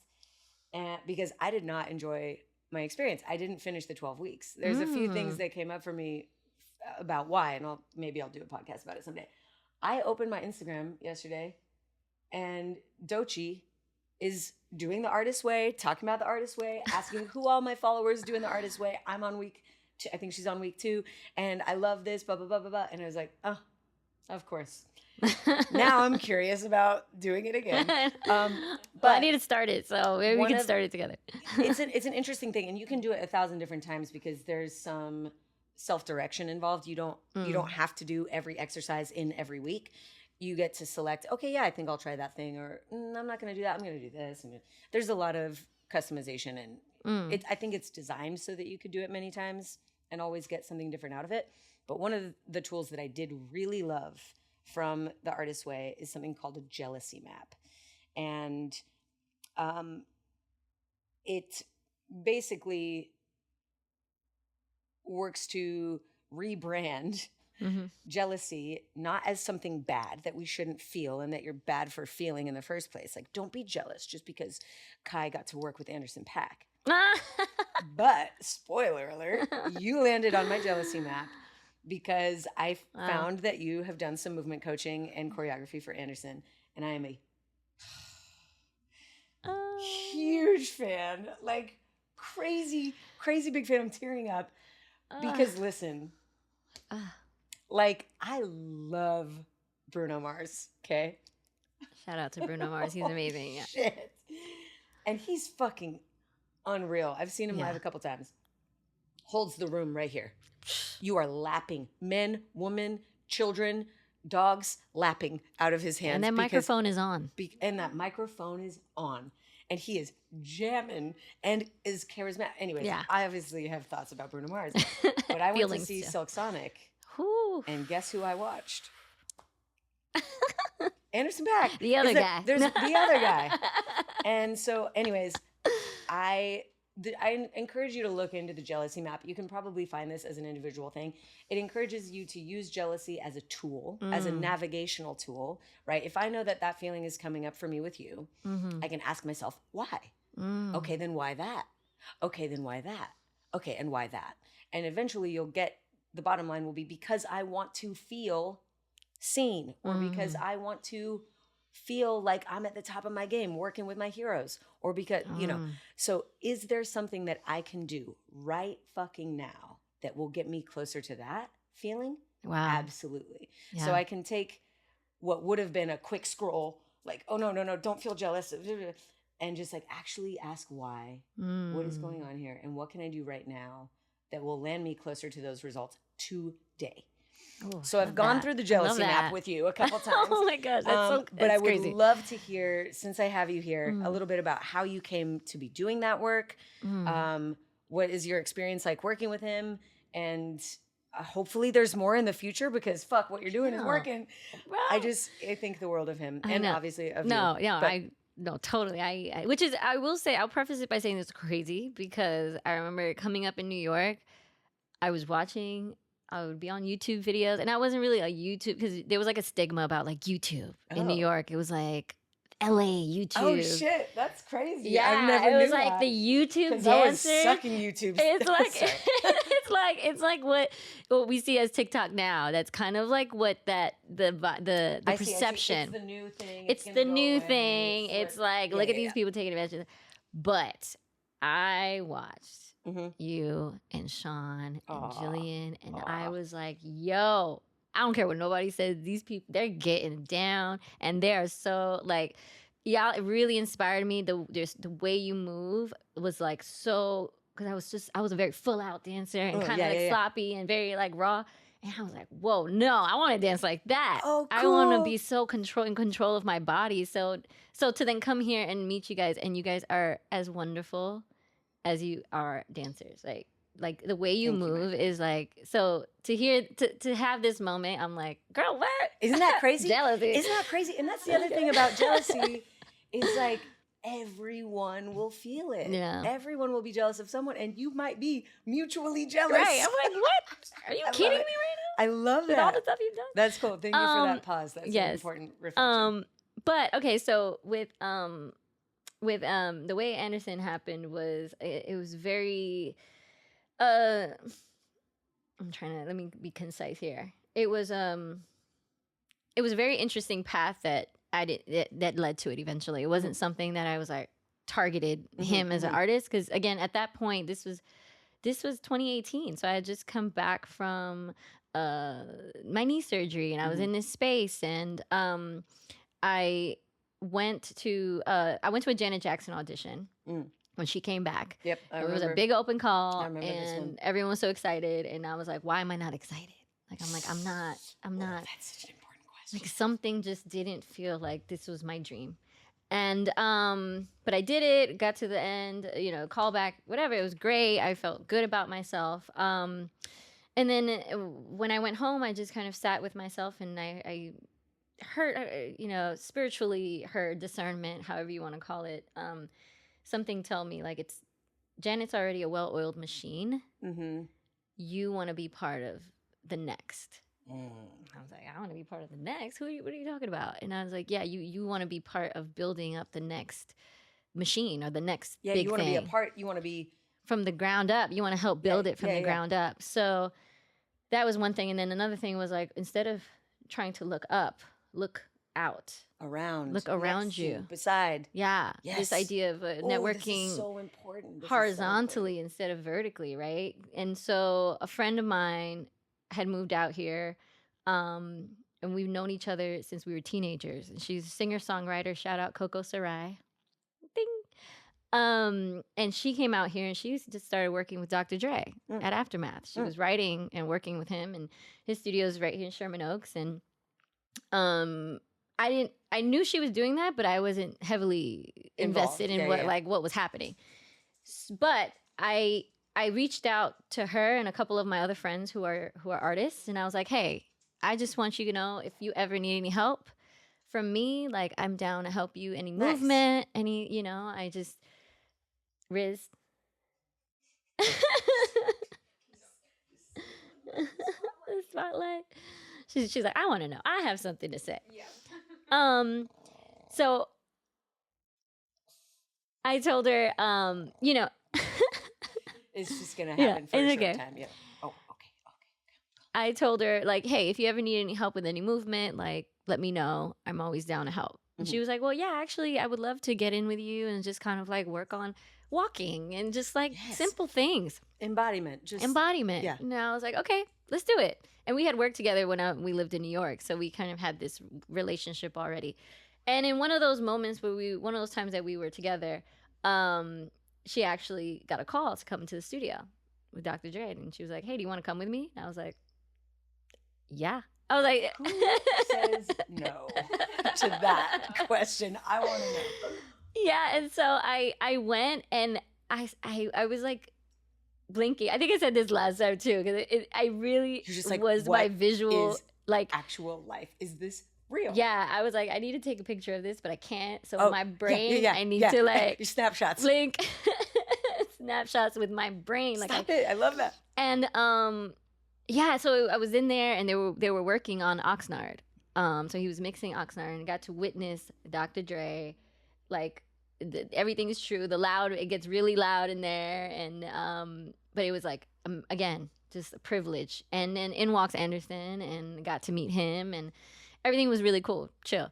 because I did not enjoy my experience. I didn't finish the 12 weeks. There's a few things that came up for me about why, and maybe I'll do a podcast about it someday. I opened my Instagram yesterday, and Dochi is doing the Artist's Way, talking about the Artist's Way, asking who all my followers doing the Artist's Way. I'm on week 2. I think she's on week 2, and I love this, blah, blah, blah, blah, blah. And I was like, oh, of course. Now I'm curious about doing it again. But I need to start it, so maybe we can start it together. It's an interesting thing, and you can do it 1,000 different times because there's some self-direction involved. You don't have to do every exercise in every week. You get to select, okay, yeah, I think I'll try that thing, or I'm not going to do that. I'm going to do this. And there's a lot of customization, and I think it's designed so that you could do it many times and always get something different out of it. But one of the tools that I did really love from the Artist's Way is something called a jealousy map. And it basically works to rebrand jealousy not as something bad that we shouldn't feel and that you're bad for feeling in the first place. Like, don't be jealous just because Kai got to work with Anderson Paak. But, spoiler alert, you landed on my jealousy map because I found that you have done some movement coaching and choreography for Anderson, and I am a huge fan. Like, crazy big fan. I'm tearing up. Because listen, like, I love Bruno Mars, okay? Shout out to Bruno Mars. He's amazing. Yeah. Shit. And he's fucking unreal. I've seen him live a couple times. Holds the room right here. You are lapping. Men, women, children, dogs lapping out of his hands. And that microphone is on. And that microphone is on. And he is jamming and is charismatic. Anyways, I obviously have thoughts about Bruno Mars. But I went to see Silk Sonic. And guess who I watched? Anderson Paak. The other guy. There's the other guy. And so, anyways, I encourage you to look into the jealousy map. You can probably find this as an individual thing. It encourages you to use jealousy as a tool, as a navigational tool, right? If I know that feeling is coming up for me with you, I can ask myself, why? Okay, then why that? Okay, then why that? Okay, and why that? And eventually you'll get, the bottom line will be because I want to feel seen, or because I want to feel like I'm at the top of my game working with my heroes, or because, so is there something that I can do right fucking now that will get me closer to that feeling? Wow. Absolutely. Yeah. So I can take what would have been a quick scroll, like, oh, no, don't feel jealous, and just like actually ask why, what is going on here, and what can I do right now that will land me closer to those results today? Ooh, so I've gone through the jealousy map with you a couple times. Oh my gosh, that's but I would crazy. Love to hear, since I have you here, a little bit about how you came to be doing that work. What is your experience like working with him? And hopefully there's more in the future, because fuck, what you're doing is working. Right. I think the world of him, and obviously of you. No, totally. I will say, I'll preface it by saying it's crazy, because I remember coming up in New York, I would be on YouTube videos, and I wasn't really a YouTube, because there was like a stigma about like YouTube in New York. It was like LA YouTube. Oh shit, that's crazy. Yeah, I never it was knew like that. the YouTube dancer. I was sucking YouTube. It's like it's like it's like what we see as TikTok now. That's kind of like what the perception. It's the new thing. It's the new thing. It's like, look at these people taking advantage of it. But I watched you and Sean and Jillian, and I was like, yo, I don't care what nobody says. These people, they're getting down, and they are so like, y'all, it really inspired me. The way you move was like so, because I was a very full out dancer and kind of sloppy and very like raw. And I was like, whoa, no, I want to dance like that. Oh, cool. I want to be so in control of my body. So to then come here and meet you guys, and you guys are as wonderful as you are dancers. Like the way you move is like, so to have this moment, I'm like, girl, what? Isn't that crazy? Jealousy. Isn't that crazy? And that's the other thing about jealousy is like, everyone will feel it. Yeah. Everyone will be jealous of someone, and you might be mutually jealous. Right. I'm like, what? Are you kidding me right now? I love that. With all the stuff you've done? That's cool. Thank you for that pause. That's an important reflection. But okay, so with the way Anderson happened was it was very I'm trying to, let me be concise here. It was a very interesting path that that led to it eventually. It wasn't something that I was like targeted him as an artist, because again, at that point, this was 2018, so I had just come back from my knee surgery, and I was in this space, and I went to a Janet Jackson audition when she came back. Yep, it was a big open call, and everyone was so excited, and I was like, why am I not excited? Like, I'm not. That's such an important question. Like, something just didn't feel like this was my dream. And but I did it, got to the end, call back, whatever. It was great. I felt good about myself. And then when I went home, I just kind of sat with myself, and I heard, spiritually heard, discernment, however you want to call it. Something tell me, like, Janet's already a well-oiled machine. You want to be part of the next. I was like, I want to be part of the next. What are you talking about? And I was like, yeah, you want to be part of building up the next machine or the next big thing. You want to be a part. You want to be from the ground up. You want to help build it from the ground up. So that was one thing. And then another thing was, like, instead of trying to look up, look out. Look around you. Beside. Yeah. Yes. This idea of networking this is so important. horizontally instead of vertically, right? And so a friend of mine had moved out here, and we've known each other since we were teenagers. And she's a singer-songwriter. Shout out Coco Sarai. Ding. And she came out here, and she just started working with Dr. Dre at Aftermath. She was writing and working with him, and his studio is right here in Sherman Oaks. And I knew she was doing that, but I wasn't heavily invested in what was happening. But I reached out to her and a couple of my other friends who are artists, and I was like, hey, I just want you to know, if you ever need any help from me, like, I'm down to help you. Any movement, any, I just Riz. The spotlight. She's like, I want to know. I have something to say. Yeah. So I told her, it's just gonna happen for a short time. Yeah. Oh, okay. I told her, like, hey, if you ever need any help with any movement, like, let me know. I'm always down to help. And she was like, well, yeah, actually, I would love to get in with you and just kind of like work on walking and just like simple things. Embodiment. Yeah. And I was like, okay, let's do it. And we had worked together when we lived in New York. So we kind of had this relationship already. And in one of those moments one of those times that we were together, she actually got a call to come into the studio with Dr. Dre. And she was like, hey, do you want to come with me? And I was like, yeah. I was like, who says no to that question? I want to know. Yeah. And so I went, and I was like blinking. I think I said this last time too, because I really like, was my visual, like, actual life. Is this real? Yeah. I was like, I need to take a picture of this, but I can't. So my brain, I need to like your snapshots. Blink snapshots with my brain. Stop it. I love that. And yeah, so I was in there, and they were working on Oxnard. So he was mixing Oxnard, and I got to witness Dr. Dre, like, everything is true. It gets really loud in there, and but it was like, again, just a privilege. And then in walks Anderson, and got to meet him, and everything was really cool, chill.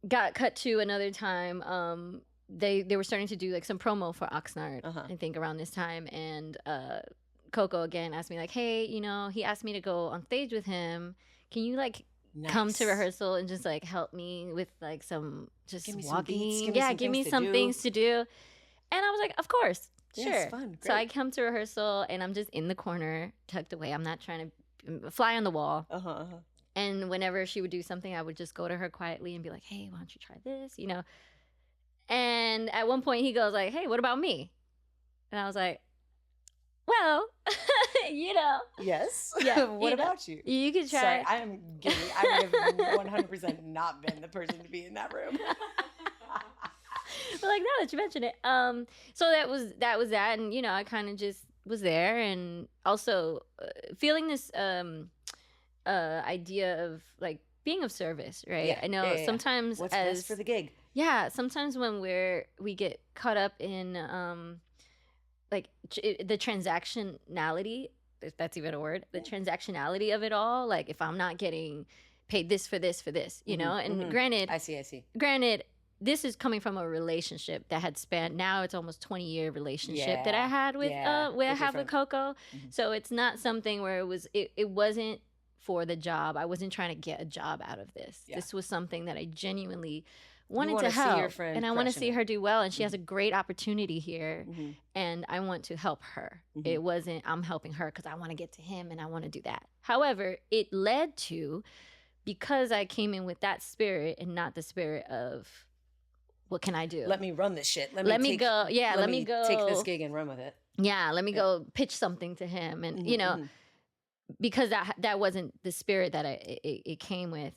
Got cut to another time. They were starting to do like some promo for Oxnard, I think around this time, and Coco again asked me like, hey, you know, he asked me to go on stage with him. Can you like come to rehearsal and just like help me with like some just give me walking? Some beats, give me some things to do. And I was like, of course, yeah, sure. It's fun. Great. So I come to rehearsal and I'm just in the corner, tucked away. I'm not trying to fly on the wall. And whenever she would do something, I would just go to her quietly and be like, hey, why don't you try this? You know? And at one point he goes like, hey, what about me? And I was like, well, you know. Yes. Yeah. What about you? You could try. Sorry, I am giddy. I would have 100% not been the person to be in that room. But like, now that you mention it, so that was that, and you know, I kind of just was there, and also feeling this idea of like being of service, right? Yeah. I know sometimes what's best for the gig. Yeah, sometimes when we get caught up in like the transactionality, if that's even a word, the transactionality of it all. Like if I'm not getting paid this for this, you know, and granted, I see. Granted, this is coming from a relationship that had spanned, now it's almost 20-year relationship that I had with with Coco. So it's not something where it wasn't for the job. I wasn't trying to get a job out of this. This was something that I genuinely wanted to help, your friend, and I want to see her do well, and she has a great opportunity here, and I want to help her. It wasn't I'm helping her because I want to get to him and I want to do that. However, it led to, because I came in with that spirit and not the spirit of what can I do? Let me run this shit. Let me go. Yeah, let me go take this gig and run with it. Yeah, let me go pitch something to him, and you know, because that wasn't the spirit that it came with.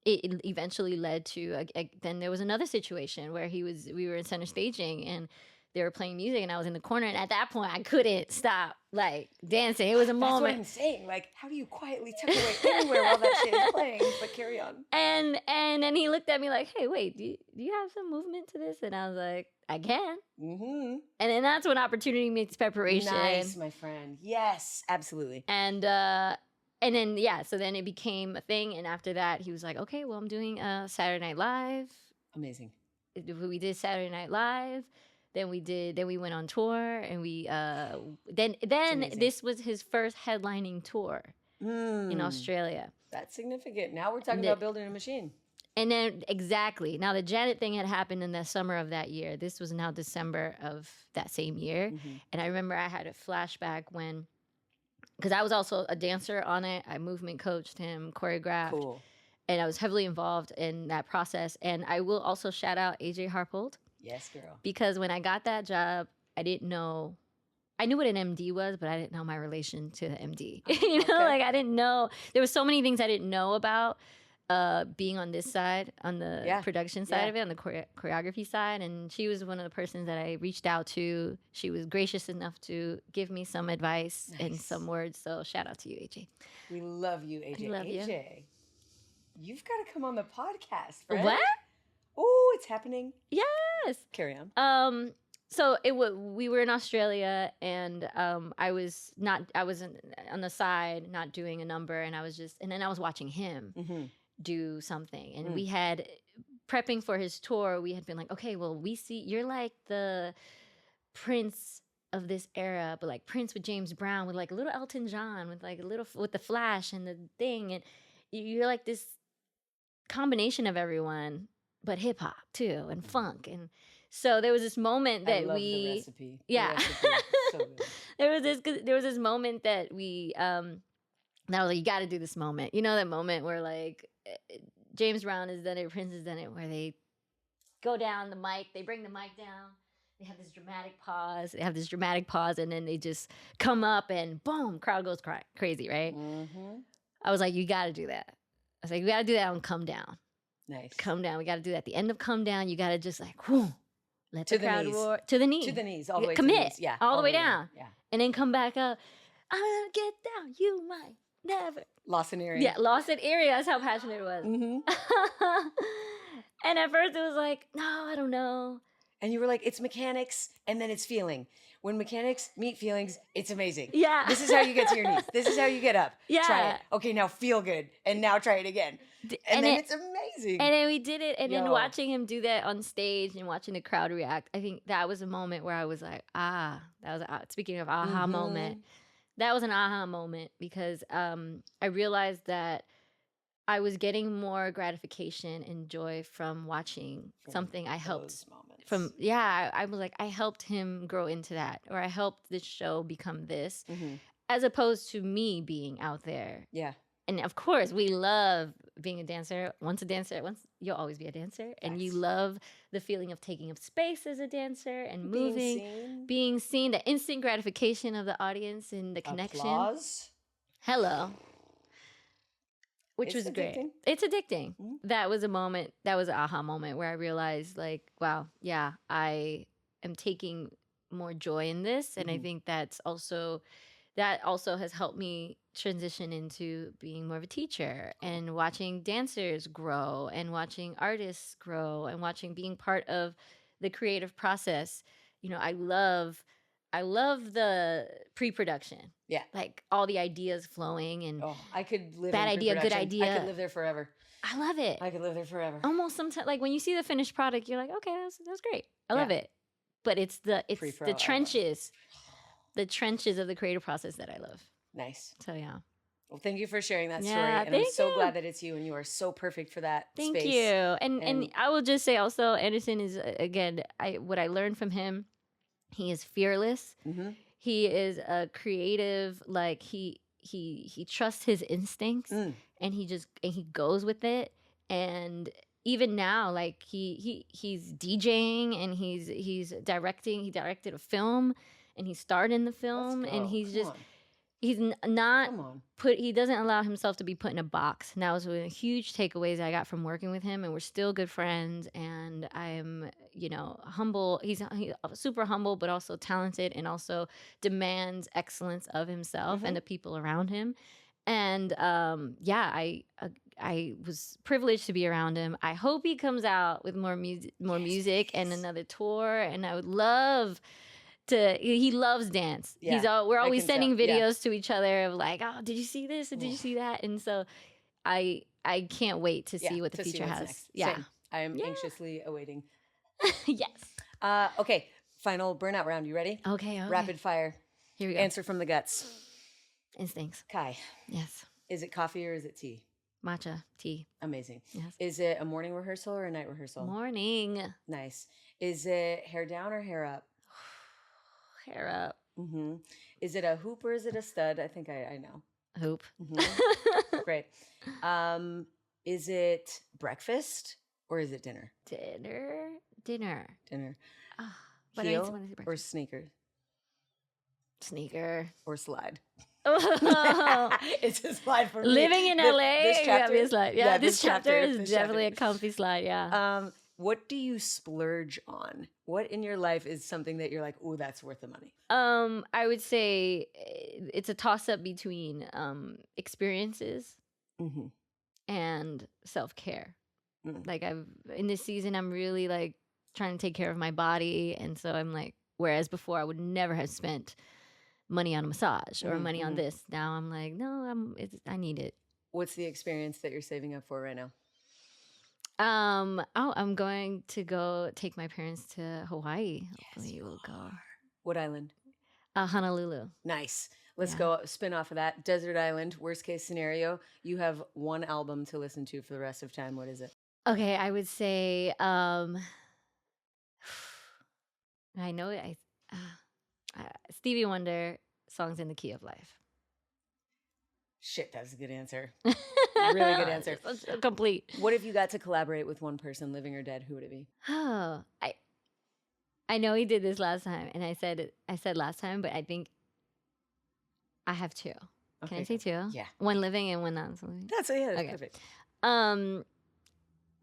It eventually led to then there was another situation where we were in center staging and they were playing music and I was in the corner, and at that point I couldn't stop like dancing. It was a moment. That's what I'm saying. Like, how do you quietly tuck away anywhere while that shit is playing? But carry on. And then he looked at me like, hey, wait, do you have some movement to this? And I was like, I can. And then that's when opportunity meets preparation. Nice, my friend. Yes, absolutely. And then, so then it became a thing. And after that, he was like, okay, well, I'm doing Saturday Night Live. Amazing. We did Saturday Night Live. Then we went on tour, and then this was his first headlining tour in Australia. That's significant. Now we're talking about building a machine. And then exactly. Now the Janet thing had happened in the summer of that year. This was now December of that same year. And I remember I had a flashback because I was also a dancer on it. I movement coached him, choreographed. Cool. And I was heavily involved in that process. And I will also shout out AJ Harpold. Yes, girl. Because when I got that job, I didn't know. I knew what an MD was, but I didn't know my relation to the MD. You know, like I didn't know. There were so many things I didn't know about being on this side, on the production side of it, on the choreography side. And she was one of the persons that I reached out to. She was gracious enough to give me some advice and some words. So shout out to you, AJ. We love you, AJ. I love AJ, you've got to come on the podcast, friend. What? Oh, it's happening. Yes. Carry on. So we were in Australia, and I was on the side, not doing a number, and then I was watching him do something, and we had prepping for his tour. We had been like, okay, well, we see you're like the Prince of this era, but like Prince with James Brown, with like a little Elton John, with like a little with the Flash and the thing, and you're like this combination of everyone. But hip hop too, and funk, and so there was this moment that the recipe. Yeah, the recipe is so good. there was this moment that that I was like, you got to do this moment. You know that moment where like James Brown has done it, Prince has done it, where they go down the mic, they bring the mic down, they have this dramatic pause, and then they just come up and boom, crowd goes crazy, right? I was like, you got to do that. I was like, you got to do that on Come Down. Nice. Come Down. We got to do that. At the end of Come Down, you got to just like, whoo, let the crowd knees. roar. To the knees. To the knees. All the way Commit. to the knees. Yeah. All the way down. Yeah. And then come back up. I'm going to get down. You might never. Lawson area. Yeah, Lawson area. That's how passionate it was. And at first it was like, no, I don't know. And you were like, it's mechanics and then it's feeling. When mechanics meet feelings, it's amazing. Yeah. This is how you get to your knees. This is how you get up. Yeah. Try it. Okay, now feel good. And now try it again. And then it's amazing. And then we did it. And then watching him do that on stage and watching the crowd react, I think that was a moment where I was like, speaking of aha moment, that was an aha moment because I realized that I was getting more gratification and joy from watching something I helped from. Yeah, I was like, I helped him grow into that, or I helped this show become this, as opposed to me being out there. Yeah. And of course, we love being a dancer. Once you'll always be a dancer. And you love the feeling of taking up space as a dancer and moving, being seen, the instant gratification of the audience and the connection. Applause. Hello. Which was great. It's addicting. That was a moment, that was an aha moment where I realized, like, wow, yeah, I am taking more joy in this. And I think that also has helped me transition into being more of a teacher and watching dancers grow and watching artists grow and being part of the creative process. You know, I love the pre-production. Yeah. Like all the ideas flowing and I could live bad in idea, good pre-production. idea. I could live there forever. I love it. I could live there forever. Almost sometimes, like when you see the finished product, you're like, okay, that's great. I love it. But it's the trenches, the trenches of the creative process that I love. Nice. So yeah. Well, thank you for sharing that story. Yeah, And I'm so glad that it's you, and you are so perfect for that space. Thank you. And I will just say also, Anderson is, again, what I learned from him, he is fearless. He is a creative, like he trusts his instincts and he goes with it. And even now, like he's DJing and he's directing. He directed a film and he starred in the film, and he's just he's not he doesn't allow himself to be put in a box. And that was one of the huge takeaways I got from working with him, and we're still good friends. And I'm, humble. He's super humble, but also talented, and also demands excellence of himself and the people around him. And I was privileged to be around him. I hope he comes out with more music and another tour. And I would love to. He loves dance. Yeah, we're always sending videos to each other of like, oh, did you see this? Or did you see that? And so I can't wait to see what the future has. Next. Yeah, same. I am anxiously awaiting. Yes. Okay. Final burnout round. You ready? Okay. Rapid fire. Here we go. Answer from the guts. Instincts. Kai. Yes. Is it coffee or is it tea? Matcha tea. Amazing. Yes. Is it a morning rehearsal or a night rehearsal? Morning. Nice. Is it hair down or hair up? Hair up. Is it a hoop or is it a stud? I think I know. Hoop. Great. Is it breakfast or is it dinner? Dinner. Oh, but heel or sneakers? Sneaker. Or slide? Oh. It's a slide for me. Living in LA, this chapter, a slide. Yeah, this chapter is this definitely chapter. a comfy slide. Yeah. What do you splurge on? What in your life is something that you're like, oh, that's worth the money? I would say it's a toss up between experiences and self-care. Like in this season, I'm really like trying to take care of my body. And so I'm like, whereas before I would never have spent money on a massage or money on this. Now I'm like, no, I need it. What's the experience that you're saving up for right now? I'm going to go take my parents to Hawaii. Hopefully we'll go. What island? Honolulu. Nice. Let's go spin off of that. Desert island, worst case scenario. You have one album to listen to for the rest of time. What is it? Okay, I would say, I know Stevie Wonder, Songs in the Key of Life. Shit, that's a good answer. Really good answer. Complete. What if you got to collaborate with one person, living or dead? Who would it be? Oh, I know he did this last time, and I said last time, but I think I have two. Okay, can I say two? Yeah. One living and one non-living. That's perfect.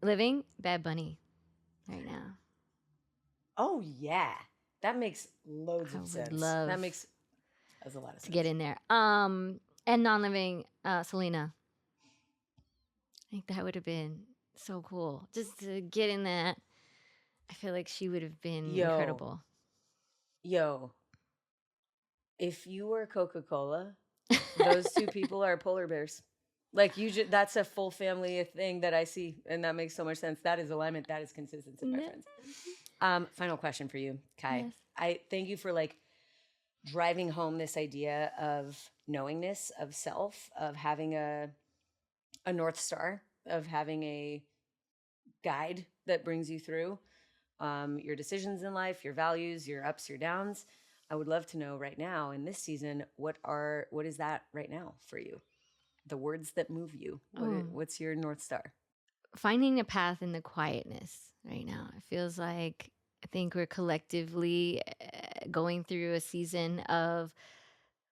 Living, Bad Bunny, right now. Oh yeah, that makes loads of sense. That's a lot of sense to get in there. And non-living, Selena. I think that would have been so cool just to get in that. I feel like she would have been incredible. Yo, If you were Coca-Cola, those two people are polar bears. Like that's a full family thing that I see, and that makes so much sense. That is alignment. That is consistency, my friends. Final question for you, Kai. Yes. I thank you for like driving home this idea of knowingness of self, of having a North Star, of having a guide that brings you through your decisions in life, your values, your ups, your downs. I would love to know right now in this season, what is that right now for you? The words that move you. What's your North Star? Finding a path in the quietness right now. It feels like I think we're collectively going through a season of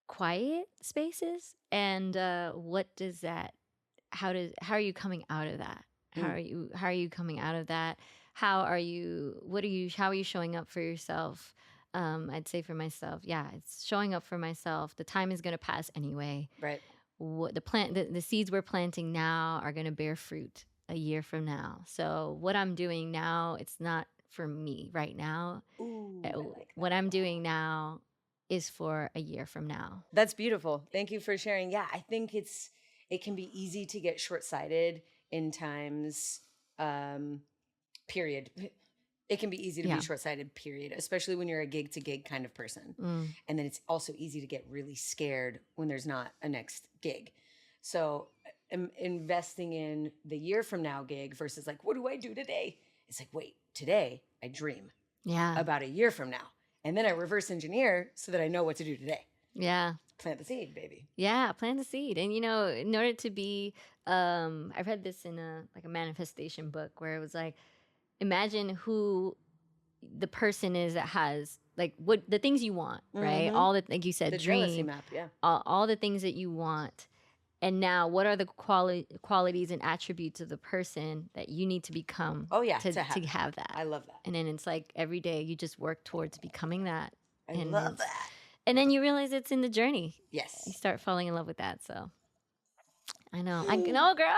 quiet spaces. And what does that? How are you coming out of that? How are you coming out of that? How are you showing up for yourself? I'd say for myself, it's showing up for myself. The time is going to pass anyway. Right. What the seeds we're planting now are going to bear fruit a year from now. So what I'm doing now, it's not for me right now. Ooh, I like what I'm doing now is for a year from now. That's beautiful. Thank you for sharing. Yeah, I think it can be easy to get short-sighted in times, period. It can be easy to be short-sighted, period, especially when you're a gig to gig kind of person. And then it's also easy to get really scared when there's not a next gig. So investing in the year from now gig versus like, what do I do today? It's like, wait, today I dream about a year from now. And then I reverse engineer so that I know what to do today. Yeah. Plant the seed, baby. Yeah, plant the seed. And, in order to be, I read this in a manifestation book where it was like, imagine who the person is that has like what the things you want, right? All the, like you said, the dream jealousy map, all the things that you want. And now what are the qualities and attributes of the person that you need to become to have that? I love that. And then it's like every day you just work towards becoming that. I love that. And then you realize it's in the journey. Yes. You start falling in love with that. So I know, girl.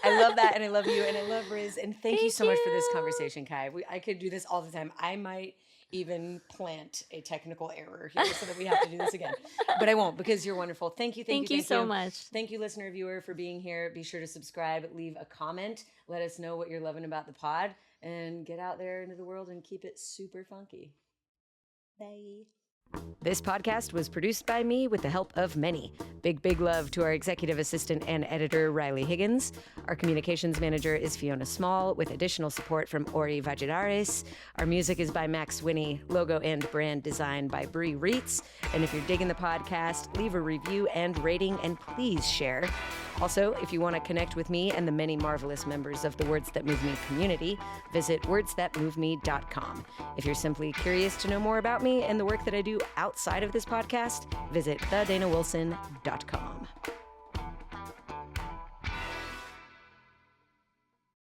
I love that, and I love you, and I love Riz, and thank you so much for this conversation, Kai. I could do this all the time. I might even plant a technical error here so that we have to do this again, but I won't because you're wonderful. Thank you so much. Thank you, listener, viewer, for being here. Be sure to subscribe, leave a comment, let us know what you're loving about the pod, and get out there into the world and keep it super funky. Bye. This podcast was produced by me with the help of many. Big love to our executive assistant and editor, Riley Higgins. Our communications manager is Fiona Small, with additional support from Ori Valladares. Our music is by Max Winnie, logo and brand design by Bree Reitz. And if you're digging the podcast, leave a review and rating, and please share. Also, if you want to connect with me and the many marvelous members of the Words That Move Me community, visit wordsthatmoveme.com. If you're simply curious to know more about me and the work that I do outside of this podcast, visit thedanawilson.com.